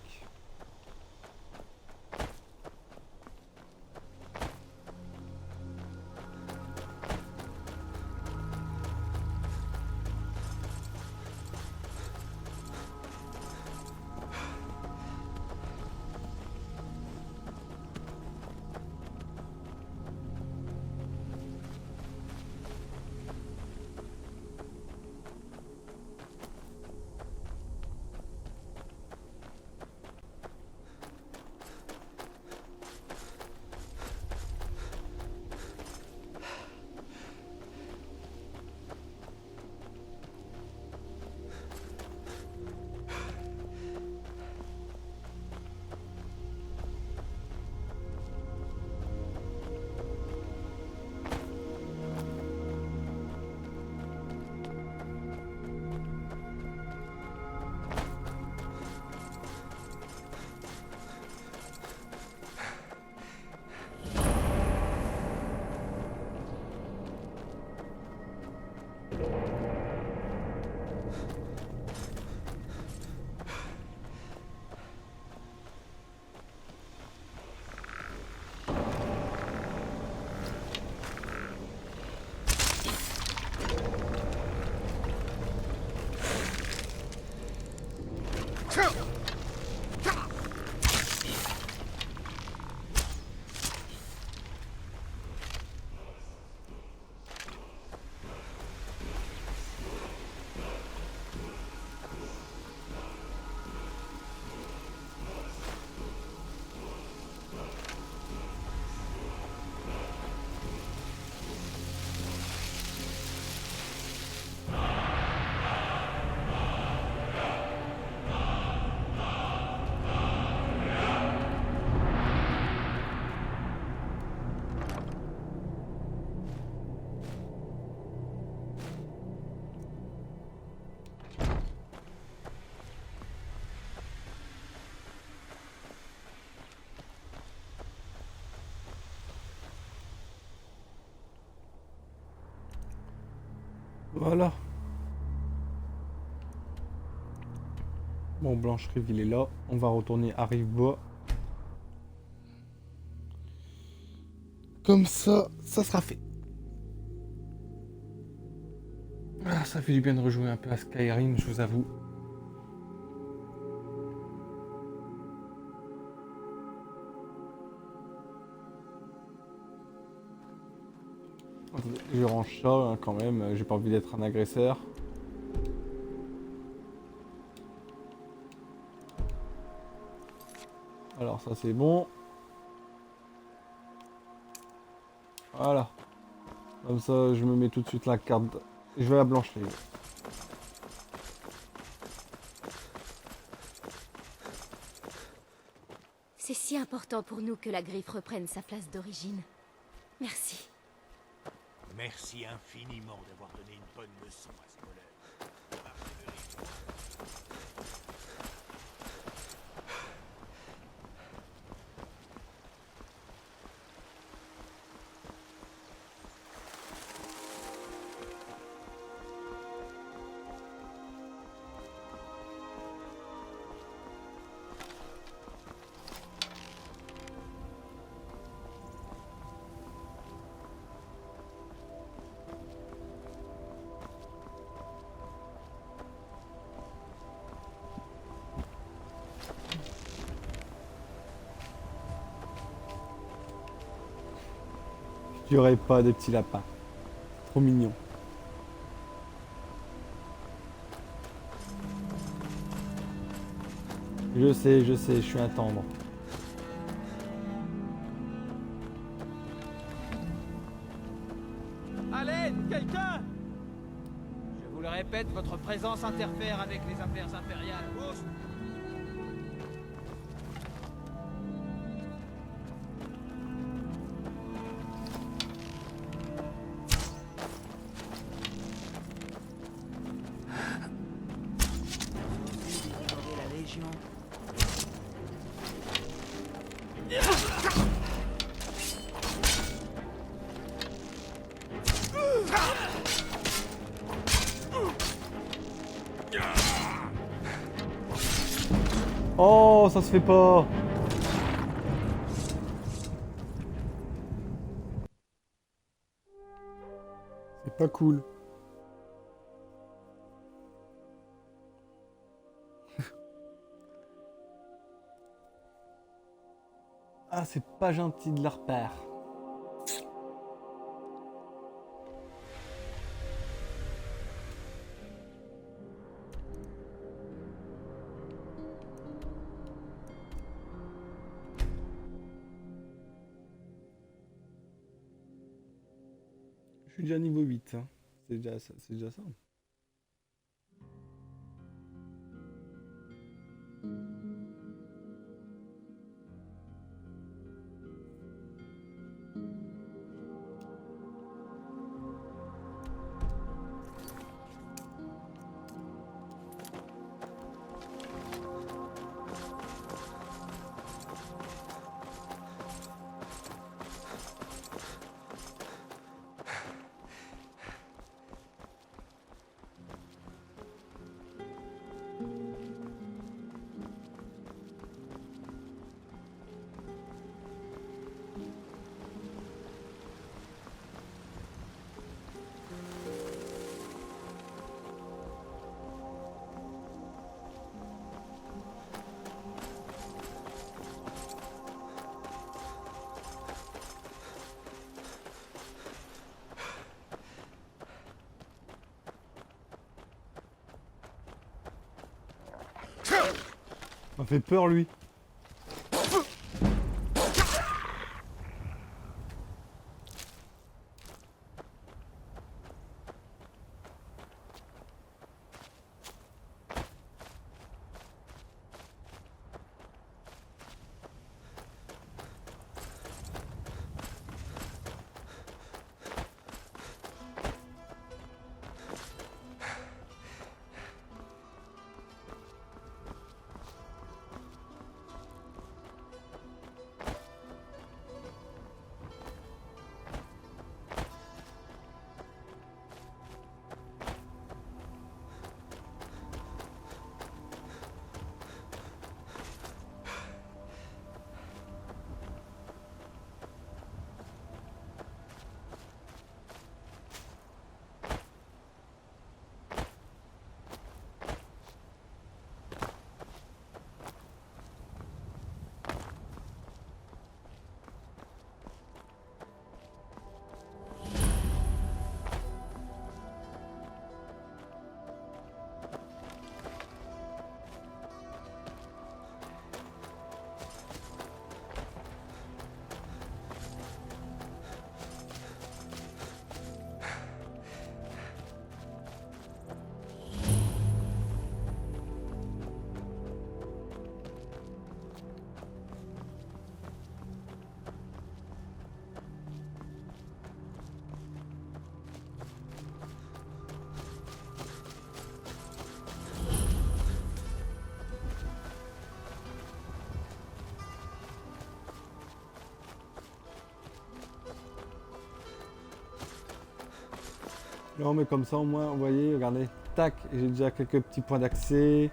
Voilà. Bon, Blanche-Rive, il est là. On va retourner à Rive-Bois. Comme ça sera fait. Ah, ça fait du bien de rejouer un peu à Skyrim, je vous avoue. Je range ça hein, quand même, j'ai pas envie d'être un agresseur. Alors ça c'est bon. Voilà. Comme ça je me mets tout de suite la carte. Je vais à Blanche-Rive. C'est si important pour nous que la griffe reprenne sa place d'origine. Merci. Merci infiniment d'avoir donné une bonne leçon à ce voleur. Il n'y aurait pas de petits lapins. Trop mignon. Je sais, je suis un tendre. À l'aide, quelqu'un! Je vous le répète, votre présence interfère avec les affaires impériales. Ouf. La Légion. Oh, ça se fait pas. C'est pas cool. Ah, c'est pas gentil de leur part. Je suis déjà niveau 8, hein. C'est déjà ça. C'est déjà ça. m'a fait peur lui. Non mais comme ça au moins, vous voyez, regardez, tac, j'ai déjà quelques petits points d'accès.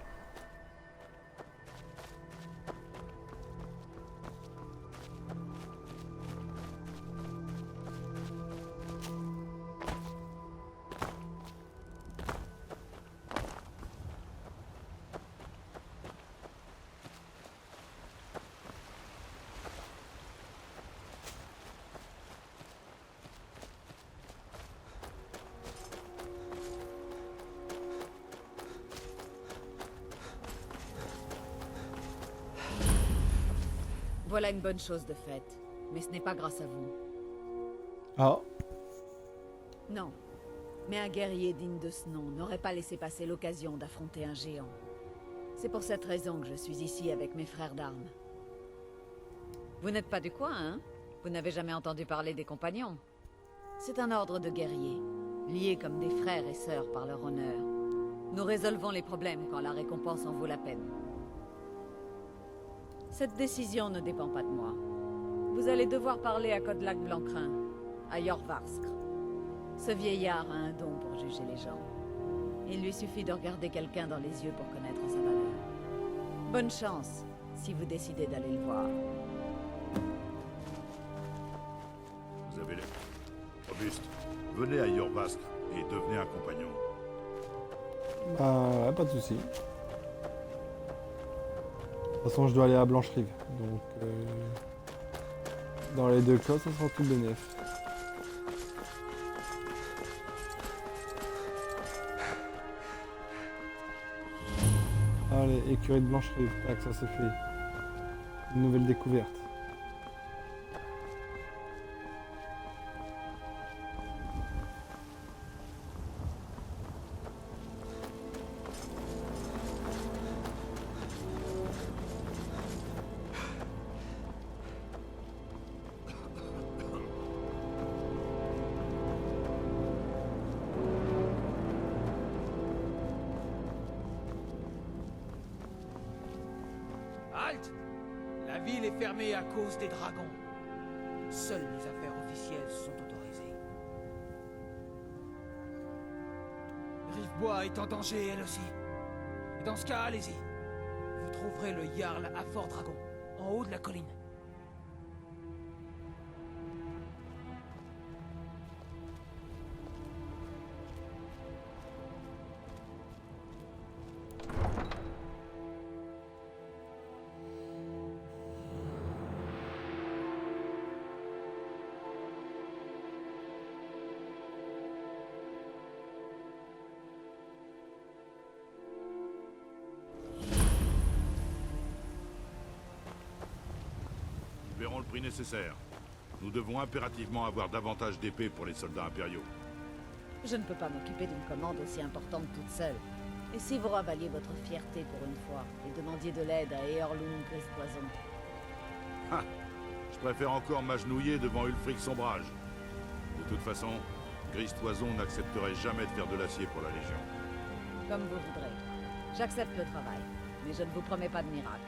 Voilà une bonne chose de faite, mais ce n'est pas grâce à vous. Ah, Non. Mais un guerrier digne de ce nom n'aurait pas laissé passer l'occasion d'affronter un géant. C'est pour cette raison que je suis ici avec mes frères d'armes. Vous n'êtes pas du coin, hein? Vous n'avez jamais entendu parler des compagnons? C'est un ordre de guerriers, liés comme des frères et sœurs par leur honneur. Nous résolvons les problèmes quand la récompense en vaut la peine. Cette décision ne dépend pas de moi. Vous allez devoir parler à Kodlak Blancrin, à Jorvarskr. Ce vieillard a un don pour juger les gens. Il lui suffit de regarder quelqu'un dans les yeux pour connaître sa valeur. Bonne chance, si vous décidez d'aller le voir. Vous avez l'air... Auguste, venez à Jorvask et devenez un compagnon. bah ouais, pas de souci. De toute façon, je dois aller à Blancherive, donc dans les deux cas, ça sera tout bénef. Allez, écurie de Blancherive, tac, ça c'est fait. Une nouvelle découverte. Halte! La ville est fermée à cause des dragons. Seules les affaires officielles sont autorisées. Rivebois est en danger, elle aussi. Et dans ce cas, allez-y. Vous trouverez le Jarl à Fort Dragon, en haut de la colline. prix nécessaire. Nous devons impérativement avoir davantage d'épées pour les soldats impériaux. Je ne peux pas m'occuper d'une commande aussi importante toute seule. Et si vous ravaliez votre fierté pour une fois, et demandiez de l'aide à Eorlund Gristoison? Ha! Je préfère encore m'agenouiller devant Ulfric Sombrage. De toute façon, Gristoison n'accepterait jamais de faire de l'acier pour la Légion. Comme vous voudrez. J'accepte le travail, mais je ne vous promets pas de miracle.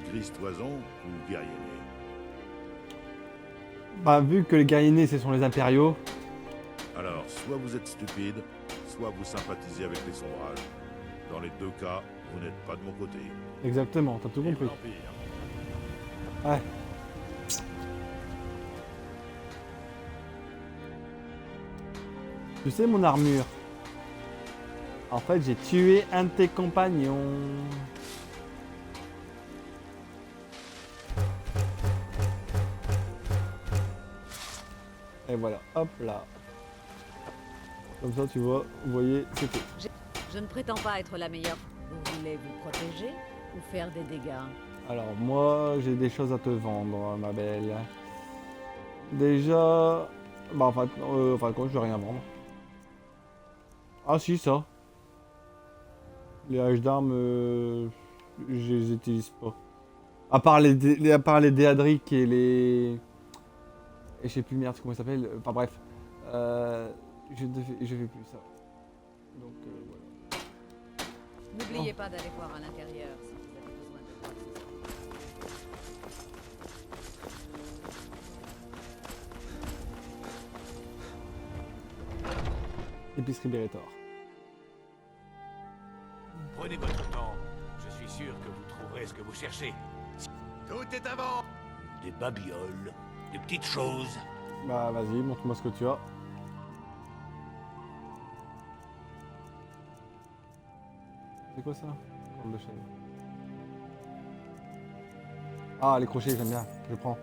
Gristoison ou guerrier né? Bah, vu que les guerriers nés, ce sont les impériaux. Alors, soit vous êtes stupide, soit vous sympathisez avec les Sombrages. Dans les deux cas, vous n'êtes pas de mon côté. Exactement, t'as tout Vive compris. l'Empire. Ouais. Tu sais, mon armure. En fait, j'ai tué un de tes compagnons. Et voilà, hop là. Comme ça, tu vois, vous voyez, c'est tout. Je ne prétends pas être la meilleure. Vous voulez vous protéger ou faire des dégâts? Alors moi, j'ai des choses à te vendre, ma belle. Déjà, bah enfin quoi, je vais rien vendre. Ah si, ça. Les haches d'armes, je les utilise pas. À part les déadriques et les... Et je sais plus merde comment ça s'appelle. Enfin bref, je fais plus ça. Donc voilà. N'oubliez pas d'aller voir à l'intérieur si vous avez besoin de quoi que ce soit. Épicerie Beretor. Prenez votre temps. Je suis sûr que vous trouverez ce que vous cherchez. Tout est à vendre. Des babioles, des petites choses. Bah vas-y, montre-moi ce que tu as. C'est quoi ça? Corne de chèvre. Ah, les crochets, j'aime bien. Je prends.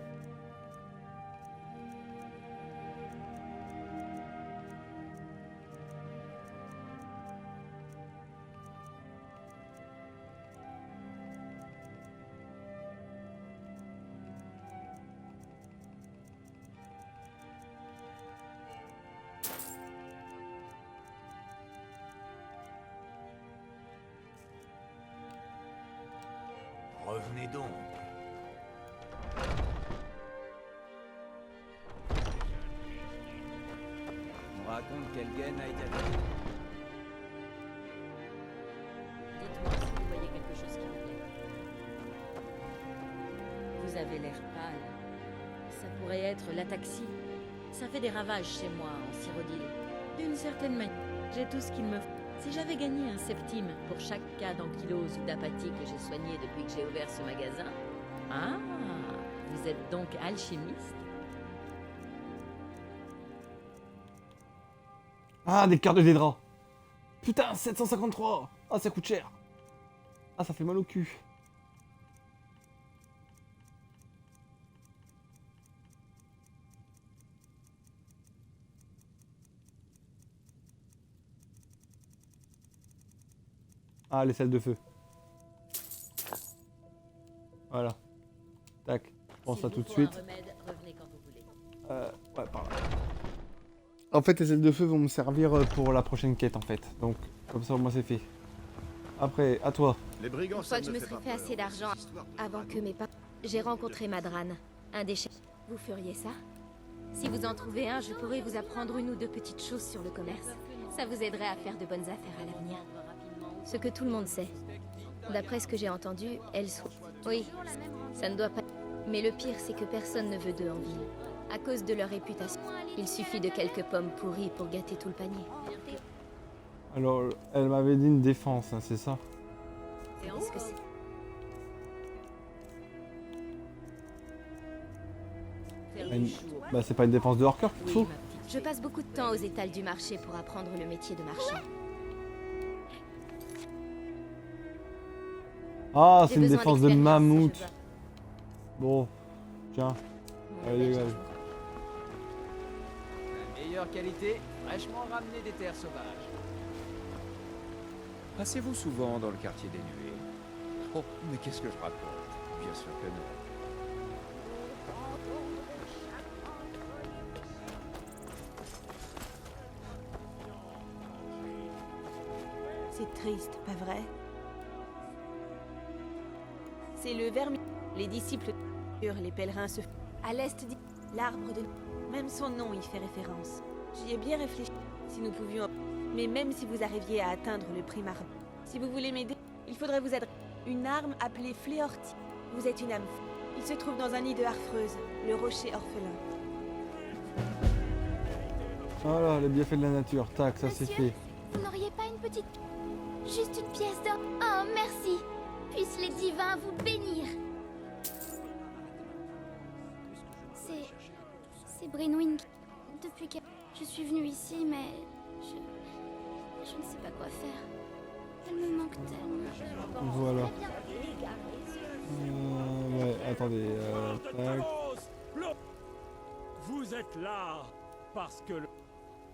Revenez donc. On raconte qu'Elgen a été attaqué. Dites-moi si vous voyez quelque chose qui me plaît. Vous avez l'air pâle. Ça pourrait être l'ataxie. Ça fait des ravages chez moi en Cyrodiil. D'une certaine manière, j'ai tout ce qu'il me faut. Si j'avais gagné un septime pour chaque cas d'ankylose ou d'apathie que j'ai soigné depuis que j'ai ouvert ce magasin... Ah, vous êtes donc alchimiste? Ah, des cartes de Dédra. Putain, 753. Ah, ça coûte cher. Ah, ça fait mal au cul. Ah, les selles de feu. Voilà. Tac, je prends ça tout de suite. Ouais, par là. En fait, les ailes de feu vont me servir pour la prochaine quête, en fait. Donc, comme ça, au moins, c'est fait. Après, à toi. Les brigands, Une fois que je me serais fait assez d'argent avant que mes parents... J'ai rencontré Madran, un des chefs. Vous feriez ça? Si vous en trouvez un, je pourrais vous apprendre une ou deux petites choses sur le commerce. Ça vous aiderait à faire de bonnes affaires à l'avenir. Ce que tout le monde sait. D'après ce que j'ai entendu, elles sont... Oui, ça ne doit pas... Mais le pire, c'est que personne ne veut d'eux en ville. À cause de leur réputation. Il suffit de quelques pommes pourries pour gâter tout le panier. Alors, elle m'avait dit une défense, hein, c'est ça? Qu'est-ce que c'est? Bah, c'est pas une défense de hors cœur, fou. Je passe beaucoup de temps aux étals du marché pour apprendre le métier de marchand. Ah, c'est J'ai une besoin défense de d'expérience, mammouth. je vois. Bon, tiens. Allez, allez. La meilleure qualité, fraîchement ramené des terres sauvages. Passez-vous souvent dans le quartier des Nuées? Oh, mais qu'est-ce que je raconte? Bien sûr que non. C'est triste, pas vrai? C'est le vermi. Les disciples les pèlerins se... À l'est, l'arbre de... Même son nom y fait référence. J'y ai bien réfléchi. Si nous pouvions... Mais même si vous arriviez à atteindre le primar... Si vous voulez m'aider, il faudrait vous adresser une arme appelée Fléorti. Vous êtes une âme. Il se trouve dans un nid de harfreuse, le rocher orphelin. Voilà, les bienfaits de la nature. Tac, ça c'est fait. Vous n'auriez pas une petite... Juste une pièce d'or. Oh, merci. Puissent les divins vous bénir. C'est Brynwyn. Depuis que je suis venue ici, mais je ne sais pas quoi faire. Elle me manque tellement. Voilà. Ouais, attendez. Tac. Vous êtes là parce que le...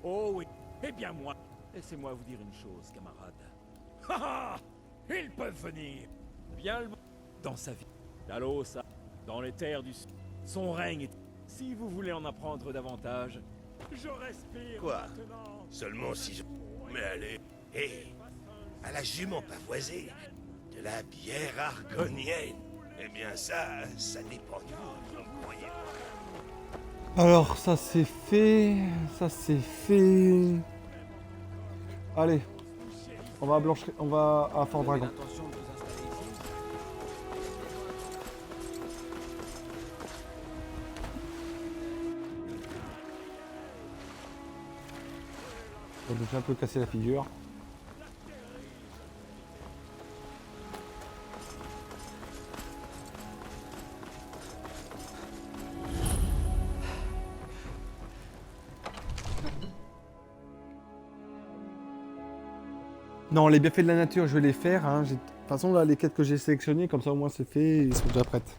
Oh oui. Eh bien moi, laissez-moi vous dire une chose, camarade. Ha ha. Ils peuvent venir. Bien le... Dans sa vie. Dalos, dans les terres du Sud. Son règne est... Si vous voulez en apprendre davantage, je respire. Quoi? Maintenant. Seulement si je... Mais allez, hé, à la jument pavoisée, de la bière argonienne. Eh bien ça dépend de vous, vous croyez pas. Alors, ça c'est fait. Ça c'est fait. Allez. On va à Blancherie. On va à Fort Dragon. On va déjà un peu casser la figure. Non, les bienfaits de la nature, je vais les faire. Hein. De toute façon, là, les quêtes que j'ai sélectionnées, comme ça au moins c'est fait, ils sont déjà prêtes.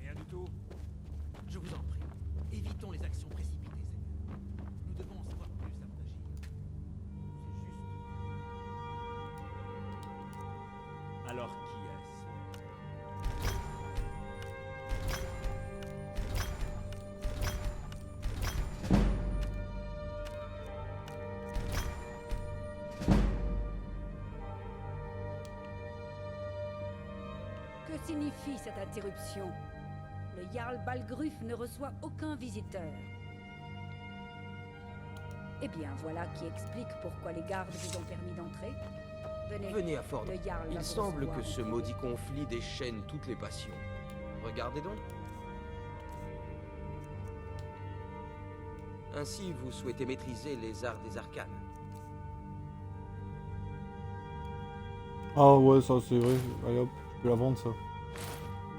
Rien du tout. Je vous en prie, évitons les actions précipitées, Seigneur. Nous devons en savoir plus avant d'agir. C'est juste... Alors qui est-ce? Que signifie cette interruption? Le Jarl Balgruf ne reçoit aucun visiteur. Eh bien, voilà qui explique pourquoi les gardes vous ont permis d'entrer. Venez à Ford. Le Jarl va Il vous semble recevoir. que ce maudit conflit déchaîne toutes les passions. Regardez donc. Ainsi, vous souhaitez maîtriser les arts des arcanes. Ah ouais, ça c'est vrai. Allez hop, je peux la vendre ça.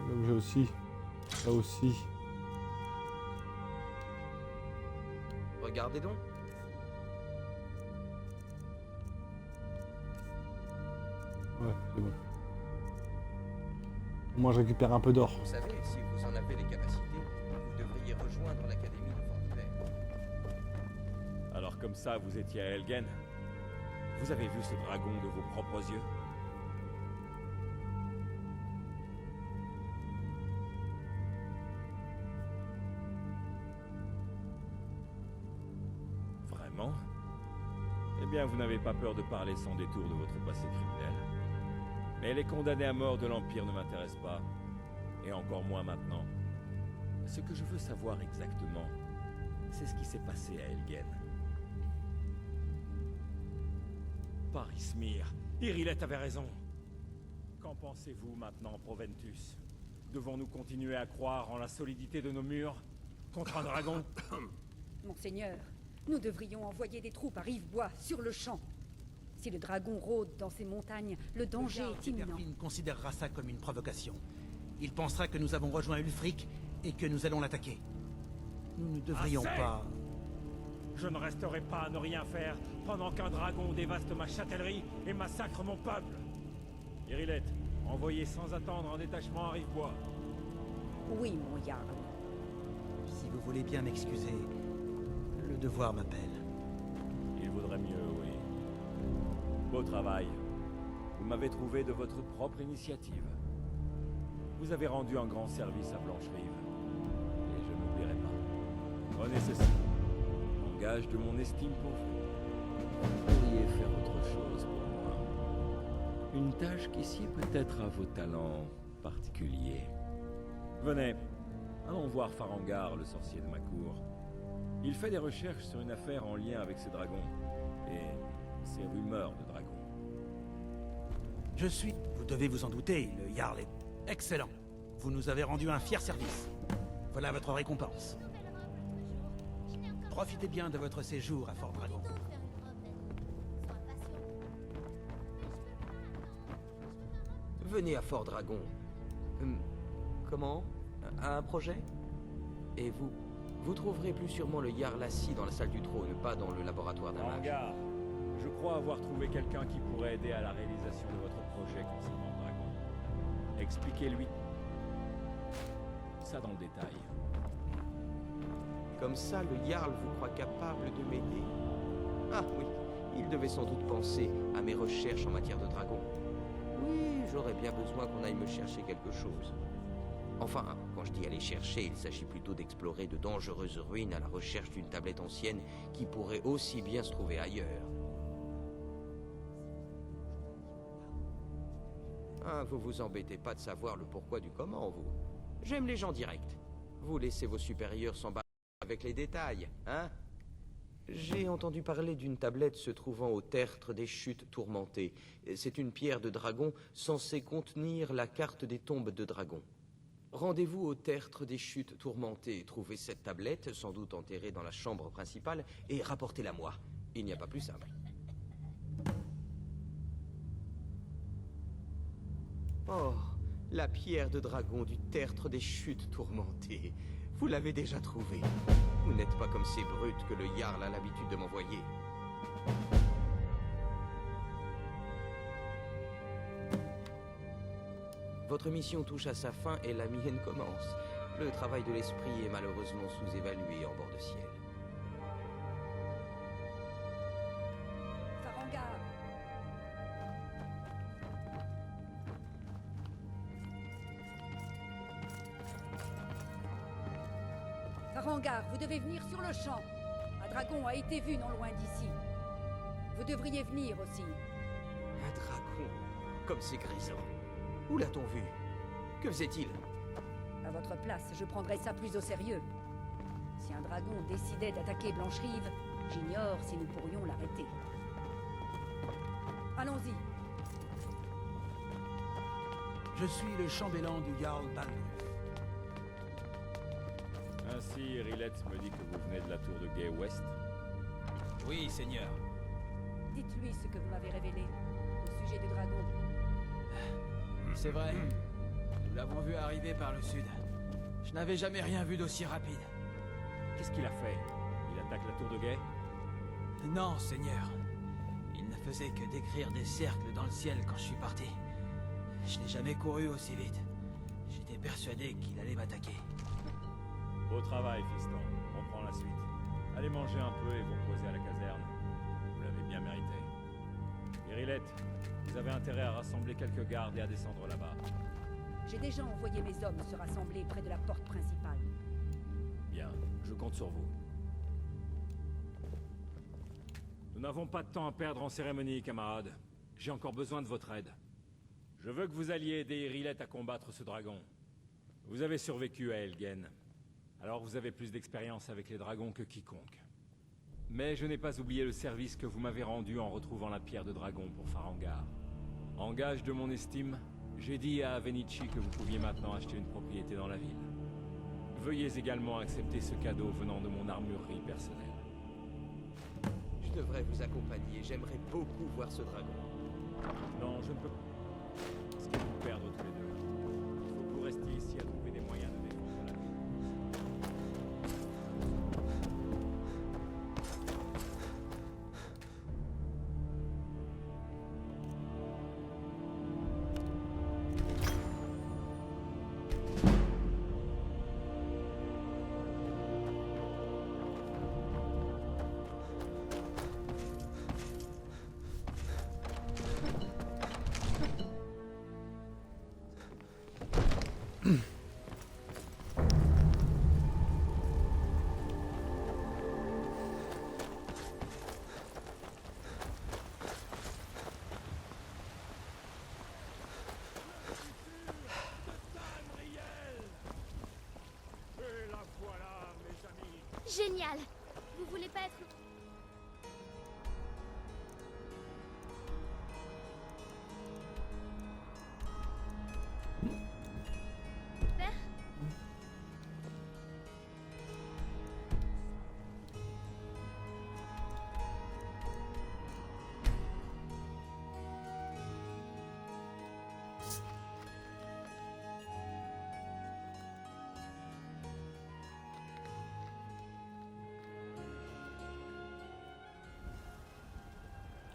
L'objet aussi. Ça aussi. Regardez donc. Ouais, c'est bon. Moi je récupère un peu d'or. Vous savez, si vous en avez les capacités, vous devriez rejoindre l'académie de Fortvert. Alors comme ça, vous étiez à Elgen? Vous avez vu ce dragon de vos propres yeux? Vraiment? Eh bien, vous n'avez pas peur de parler sans détour de votre passé criminel. Mais les condamnés à mort de l'Empire ne m'intéressent pas. Et encore moins maintenant. Ce que je veux savoir exactement, c'est ce qui s'est passé à Elgen. Parismir, Irilette avait raison. Qu'en pensez-vous maintenant, Proventus? Devons-nous continuer à croire en la solidité de nos murs contre un dragon? Monseigneur, nous devrions envoyer des troupes à Rivebois, sur le champ. Si le dragon rôde dans ces montagnes, le danger est imminent. Perpine considérera ça comme une provocation. Il pensera que nous avons rejoint Ulfric et que nous allons l'attaquer. Nous ne devrions Assez! pas... Je ne resterai pas à ne rien faire pendant qu'un dragon dévaste ma châtellerie et massacre mon peuple. Irilette, envoyez sans attendre un détachement à Rivebois. Oui, mon Jarl. Si vous voulez bien m'excuser, le devoir m'appelle. Il vaudrait mieux, oui. Beau travail. Vous m'avez trouvé de votre propre initiative. Vous avez rendu un grand service à Blancherive. Et je n'oublierai pas. Prenez ceci. En gage de mon estime pour vous. Vous pourriez faire autre chose pour moi. Une tâche qui sied peut-être à vos talents particuliers. Venez, allons voir Farangar, le sorcier de ma cour. Il fait des recherches sur une affaire en lien avec ces dragons. Et ces rumeurs de dragons. Vous devez vous en douter, le Jarl est excellent. Vous nous avez rendu un fier service. Voilà votre récompense. Profitez bien de votre séjour à Fort Dragon. Venez à Fort Dragon. Comment? Un projet? Et vous? Vous trouverez plus sûrement le Jarl assis dans la salle du trône, pas dans le laboratoire d'un mage. Farangar, je crois avoir trouvé quelqu'un qui pourrait aider à la réalisation de votre projet concernant le dragon. Expliquez-lui ça dans le détail. Comme ça, le Jarl vous croit capable de m'aider? Ah oui, il devait sans doute penser à mes recherches en matière de dragon. Oui, j'aurais bien besoin qu'on aille me chercher quelque chose. Enfin, quand je dis aller chercher, il s'agit plutôt d'explorer de dangereuses ruines à la recherche d'une tablette ancienne qui pourrait aussi bien se trouver ailleurs. Ah, vous vous embêtez pas de savoir le pourquoi du comment, vous. J'aime les gens directs. Vous laissez vos supérieurs s'embarquer avec les détails, hein? J'ai entendu parler d'une tablette se trouvant au tertre des chutes tourmentées. C'est une pierre de dragon censée contenir la carte des tombes de dragons. Rendez-vous au tertre des chutes tourmentées, trouvez cette tablette, sans doute enterrée dans la chambre principale, et rapportez-la moi. Il n'y a pas plus simple. Oh, la pierre de dragon du tertre des chutes tourmentées. Vous l'avez déjà trouvée. Vous n'êtes pas comme ces brutes que le Jarl a l'habitude de m'envoyer. Votre mission touche à sa fin et la mienne commence. Le travail de l'esprit est malheureusement sous-évalué en bord de ciel. Farangar! Farangar, vous devez venir sur le champ. Un dragon a été vu non loin d'ici. Vous devriez venir aussi. Un dragon? Comme c'est grisant. Où l'a-t-on vu? Que faisait-il? À votre place, je prendrais ça plus au sérieux. Si un dragon décidait d'attaquer Blancherive, j'ignore si nous pourrions l'arrêter. Allons-y. Je suis le chambellan du Jarl Balgruuf. Ainsi, Rilette me dit que vous venez de la tour de Gay West. Oui, seigneur. Dites-lui ce que vous m'avez révélé au sujet du dragon. C'est vrai. Nous l'avons vu arriver par le sud. Je n'avais jamais rien vu d'aussi rapide. Qu'est-ce qu'il a fait? Il attaque la tour de Gay? Non, seigneur. Il ne faisait que décrire des cercles dans le ciel quand je suis parti. Je n'ai jamais couru aussi vite. J'étais persuadé qu'il allait m'attaquer. Beau travail, fiston. On prend la suite. Allez manger un peu et vous reposer à la caserne. Vous l'avez bien mérité. Irilette, vous avez intérêt à rassembler quelques gardes et à descendre là-bas. J'ai déjà envoyé mes hommes se rassembler près de la porte principale. Bien, je compte sur vous. Nous n'avons pas de temps à perdre en cérémonie, camarades. J'ai encore besoin de votre aide. Je veux que vous alliez aider Irilette à combattre ce dragon. Vous avez survécu à Elgen. Alors vous avez plus d'expérience avec les dragons que quiconque. Mais je n'ai pas oublié le service que vous m'avez rendu en retrouvant la pierre de dragon pour Farangar. En gage de mon estime, j'ai dit à Avenichi que vous pouviez maintenant acheter une propriété dans la ville. Veuillez également accepter ce cadeau venant de mon armurerie personnelle. Je devrais vous accompagner. J'aimerais beaucoup voir ce dragon. Non, je ne peux pas. Ce qui vous perdre tous les deux. Il faut que vous restiez ici à trouver des moyens de défendre la ville. Génial. Vous voulez pas être... Père?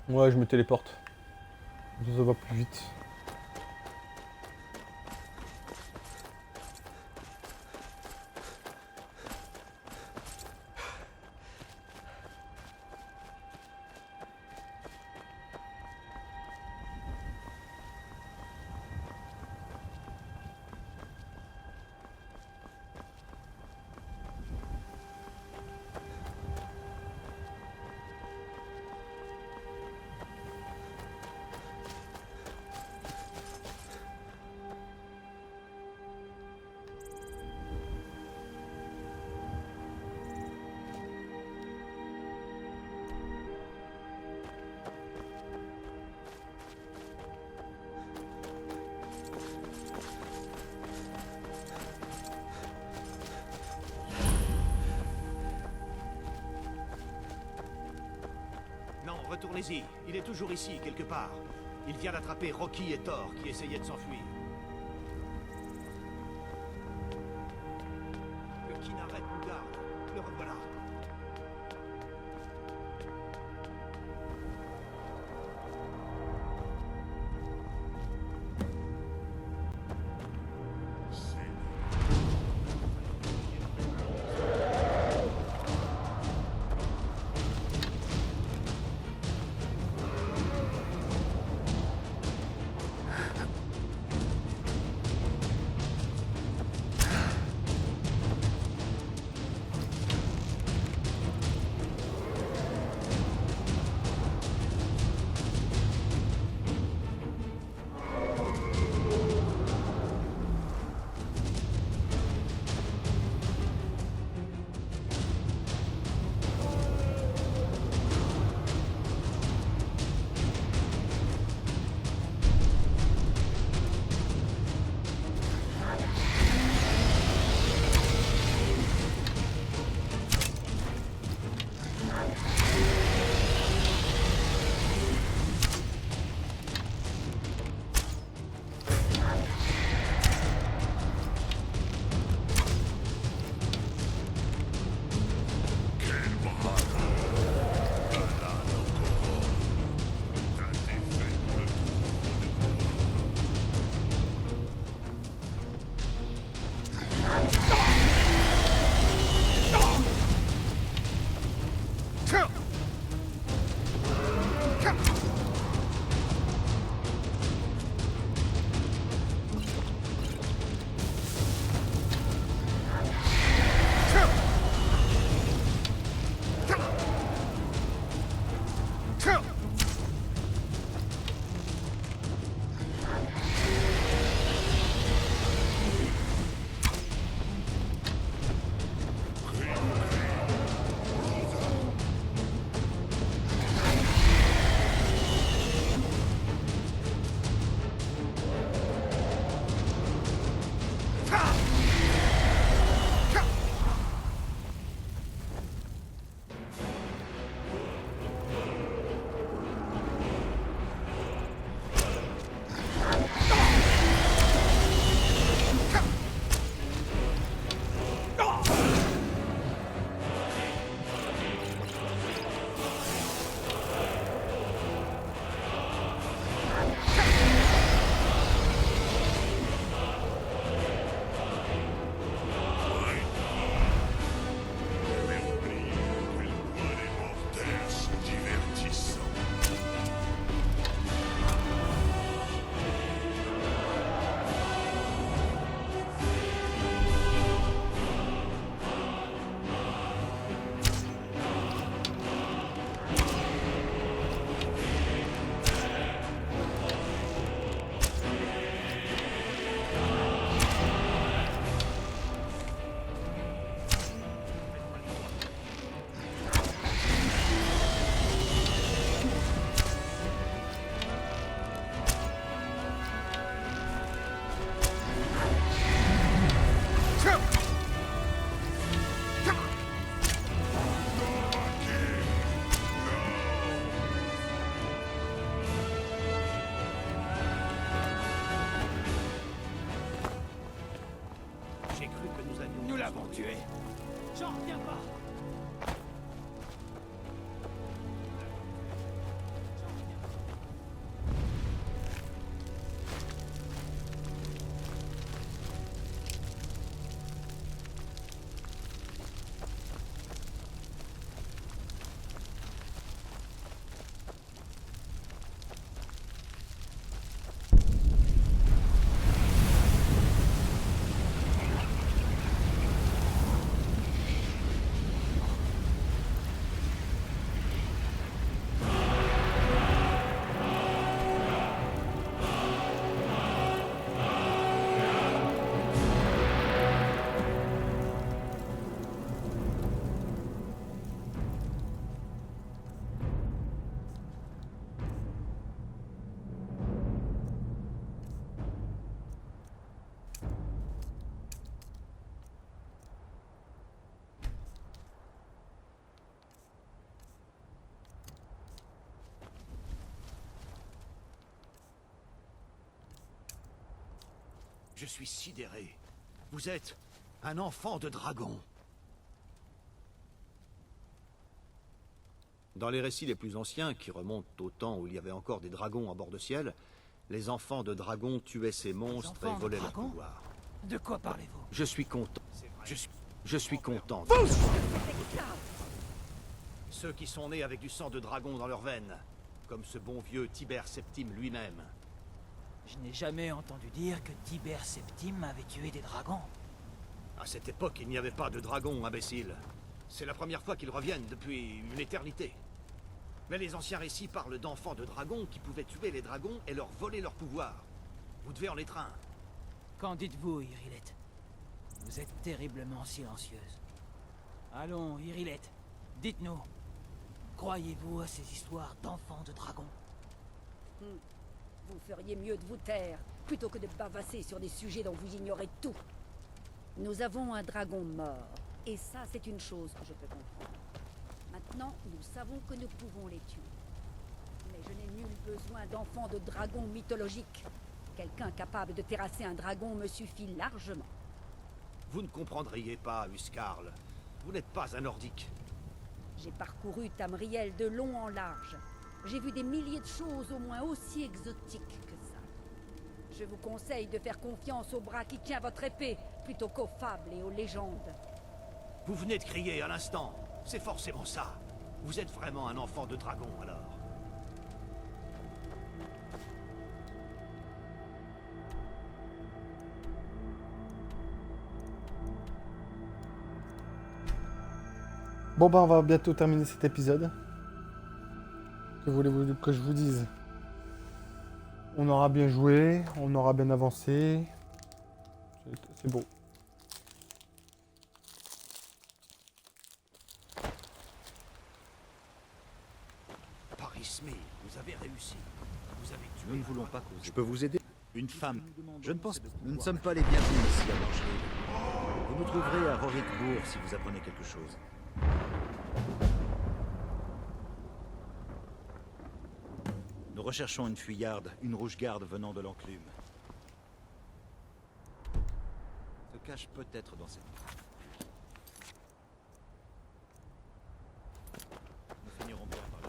Ouais, je me téléporte. Ça va plus vite. Non, retournez-y. Il est toujours ici, quelque part. Il vient d'attraper Rocky et Thor, qui essayaient de s'enfuir. Le Kinnaret nous garde. Le revoilà. tuer. J'en reviens pas. Je suis sidéré. Vous êtes un enfant de dragon. Dans les récits les plus anciens, qui remontent au temps où il y avait encore des dragons à bord de ciel, les enfants de dragons tuaient ces monstres et volaient leur pouvoir. De quoi parlez-vous? Je suis content. Je suis content. Ceux qui sont nés avec du sang de dragon dans leurs veines, comme ce bon vieux Tibère Septime lui-même. Je n'ai jamais entendu dire que Tibère Septime avait tué des dragons. À cette époque, il n'y avait pas de dragons, imbécile. C'est la première fois qu'ils reviennent depuis une éternité. Mais les anciens récits parlent d'enfants de dragons qui pouvaient tuer les dragons et leur voler leur pouvoir. Vous devez en être un. Qu'en dites-vous, Irilette? Vous êtes terriblement silencieuse. Allons, Irilette, dites-nous. Croyez-vous à ces histoires d'enfants de dragons? Vous feriez mieux de vous taire, plutôt que de bavasser sur des sujets dont vous ignorez tout. Nous avons un dragon mort, et ça c'est une chose que je peux comprendre. Maintenant, nous savons que nous pouvons les tuer. Mais je n'ai nul besoin d'enfants de dragons mythologiques. Quelqu'un capable de terrasser un dragon me suffit largement. Vous ne comprendriez pas, Huskarl. Vous n'êtes pas un nordique. J'ai parcouru Tamriel de long en large. J'ai vu des milliers de choses au moins aussi exotiques que ça. Je vous conseille de faire confiance au bras qui tient votre épée, plutôt qu'aux fables et aux légendes. Vous venez de crier à l'instant. C'est forcément ça. Vous êtes vraiment un enfant de dragon, alors. Bon bah on va bientôt terminer cet épisode. Que voulez-vous que je vous dise? On aura bien joué, on aura bien avancé. C'est beau. Parismé, vous avez réussi. Vous avez tué. Nous ne voulons pas causer. Je peux vous aider? Une femme. Je ne pense... Nous ne sommes pas les bienvenus ici à Blancheville. Vous nous trouverez à Rorikbourg si vous apprenez quelque chose. Nous recherchons une fuyarde, une rouge-garde venant de l'enclume. Se cache peut-être dans cette... Nous finirons bien par là.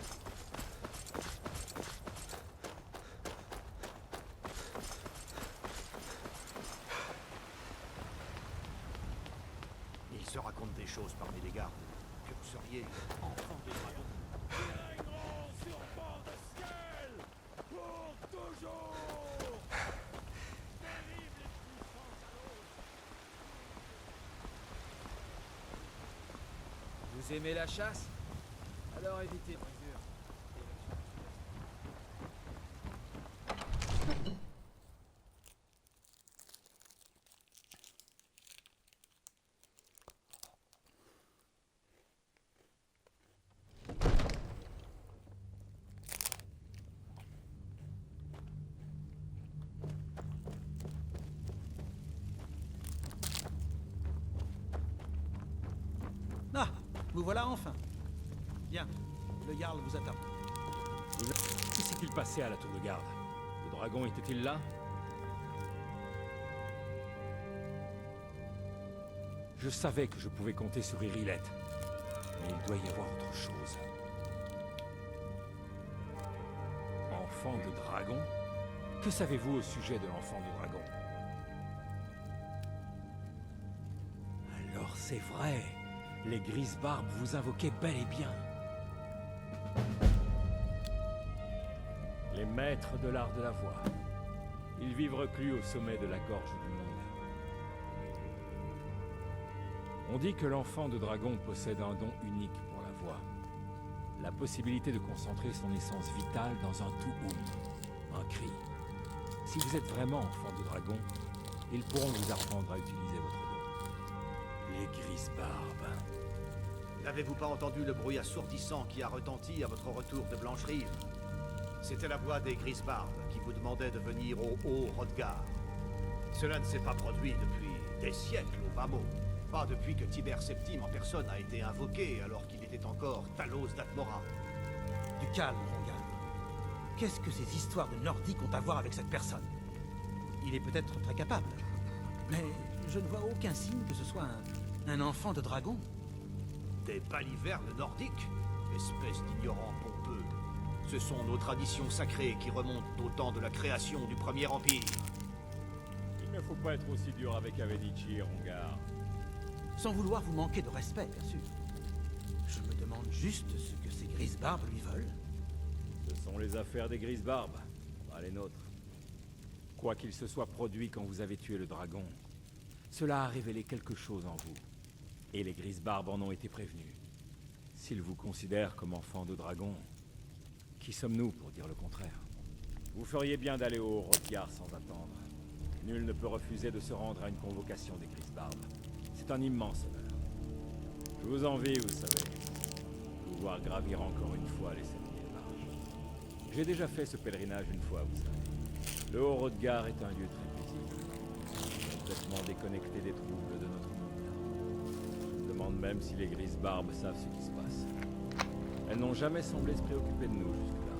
Il se raconte des choses parmi les gardes. Que vous seriez enfant de dragon. Un grand serpent de ciel pour toujours. Terrible Vous aimez la chasse? Alors évitez brisure. Ah, vous voilà enfin. Bien, le Jarl vous attend. Que s'est-il passé à la tour de garde? Le dragon était-il là? Je savais que je pouvais compter sur Irilette. Mais il doit y avoir autre chose. Enfant de dragon? Que savez-vous au sujet de l'enfant de dragon? Alors c'est vrai, les Grisbarbes vous invoquaient bel et bien. Les maîtres de l'art de la voix. Ils vivent reclus au sommet de la gorge du monde. On dit que l'enfant de dragon possède un don unique pour la voix. La possibilité de concentrer son essence vitale dans un tout un cri. Si vous êtes vraiment enfant de dragon, ils pourront vous apprendre à utiliser votre don. Les Grisbarbes. N'avez-vous pas entendu le bruit assourdissant qui a retenti à votre retour de Blancherive? C'était la voix des Grisbarbes qui vous demandait de venir au Haut-Hrodgar. Cela ne s'est pas produit depuis des siècles au bas mot. Pas depuis que Tibère Septime en personne a été invoqué alors qu'il était encore Talos d'Atmora. Du calme, Rongan. Qu'est-ce que ces histoires de Nordiques ont à voir avec cette personne? Il est peut-être très capable, mais je ne vois aucun signe que ce soit un enfant de dragon. Des balivernes nordiques? Espèce d'ignorants pompeux. Ce sont nos traditions sacrées qui remontent au temps de la création du Premier Empire. Il ne faut pas être aussi dur avec Avedici, Rongar. Sans vouloir vous manquer de respect, bien sûr. Je me demande juste ce que ces Grisbarbes lui veulent. Ce sont les affaires des Grisbarbes, pas les nôtres. Quoi qu'il se soit produit quand vous avez tué le dragon, cela a révélé quelque chose en vous. Et les Grisbarbes en ont été prévenus. S'ils vous considèrent comme enfant de dragon, qui sommes-nous pour dire le contraire? Vous feriez bien d'aller au Hrodgar sans attendre. Nul ne peut refuser de se rendre à une convocation des Grisbarbes. C'est un immense honneur. Je vous envie, vous savez, pouvoir gravir encore une fois les 7000 marches. J'ai déjà fait ce pèlerinage une fois, vous savez. Le Haut-Hrodgar est un lieu très paisible, complètement déconnecté des troubles de notre monde. Je me demande même si les Grisbarbes savent ce qui se passe. Elles n'ont jamais semblé se préoccuper de nous jusque-là.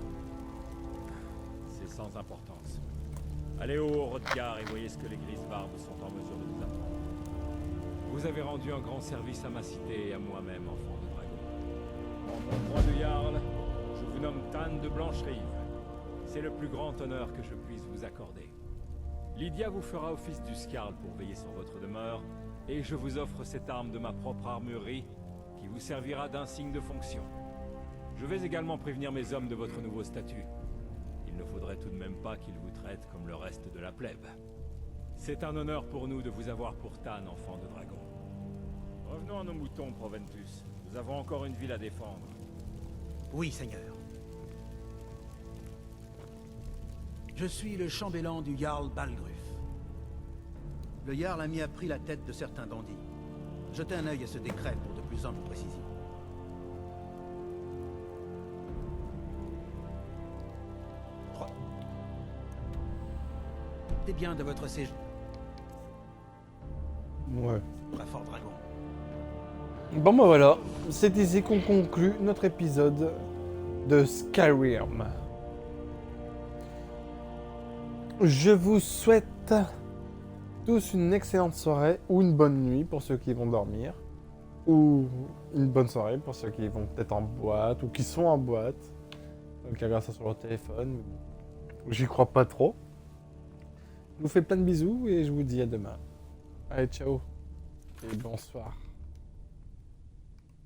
C'est sans importance. Allez au Haut-Hrodgar et voyez ce que les Grisbarbes sont en mesure de vous apprendre. Vous avez rendu un grand service à ma cité et à moi-même, enfant de dragon. En mon droit de Jarl, je vous nomme Tan de Blancherive. C'est le plus grand honneur que je puisse vous accorder. Lydia vous fera office du Skarl pour veiller sur votre demeure, et je vous offre cette arme de ma propre armurerie qui vous servira d'insigne de fonction. Je vais également prévenir mes hommes de votre nouveau statut. Il ne faudrait tout de même pas qu'ils vous traitent comme le reste de la plèbe. C'est un honneur pour nous de vous avoir pour Tan, enfant de dragon. Revenons à nos moutons, Proventus. Nous avons encore une ville à défendre. Oui, Seigneur. Je suis le chambellan du Jarl Balgruuf. Le Jarl a mis à prix la tête de certains bandits. Jetez un œil à ce décret pour de plus amples précisions. C'est bien de votre séjour. Ouais. Très fort dragon. Bon bah voilà, c'est ici qu'on conclut notre épisode de Skyrim. Je vous souhaite tous une excellente soirée ou une bonne nuit pour ceux qui vont dormir. Ou une bonne soirée pour ceux qui vont peut-être en boîte ou qui sont en boîte. Donc qui regardent ça sur leur téléphone. J'y crois pas trop. Je vous fais plein de bisous et je vous dis à demain. Allez, ciao et bonsoir.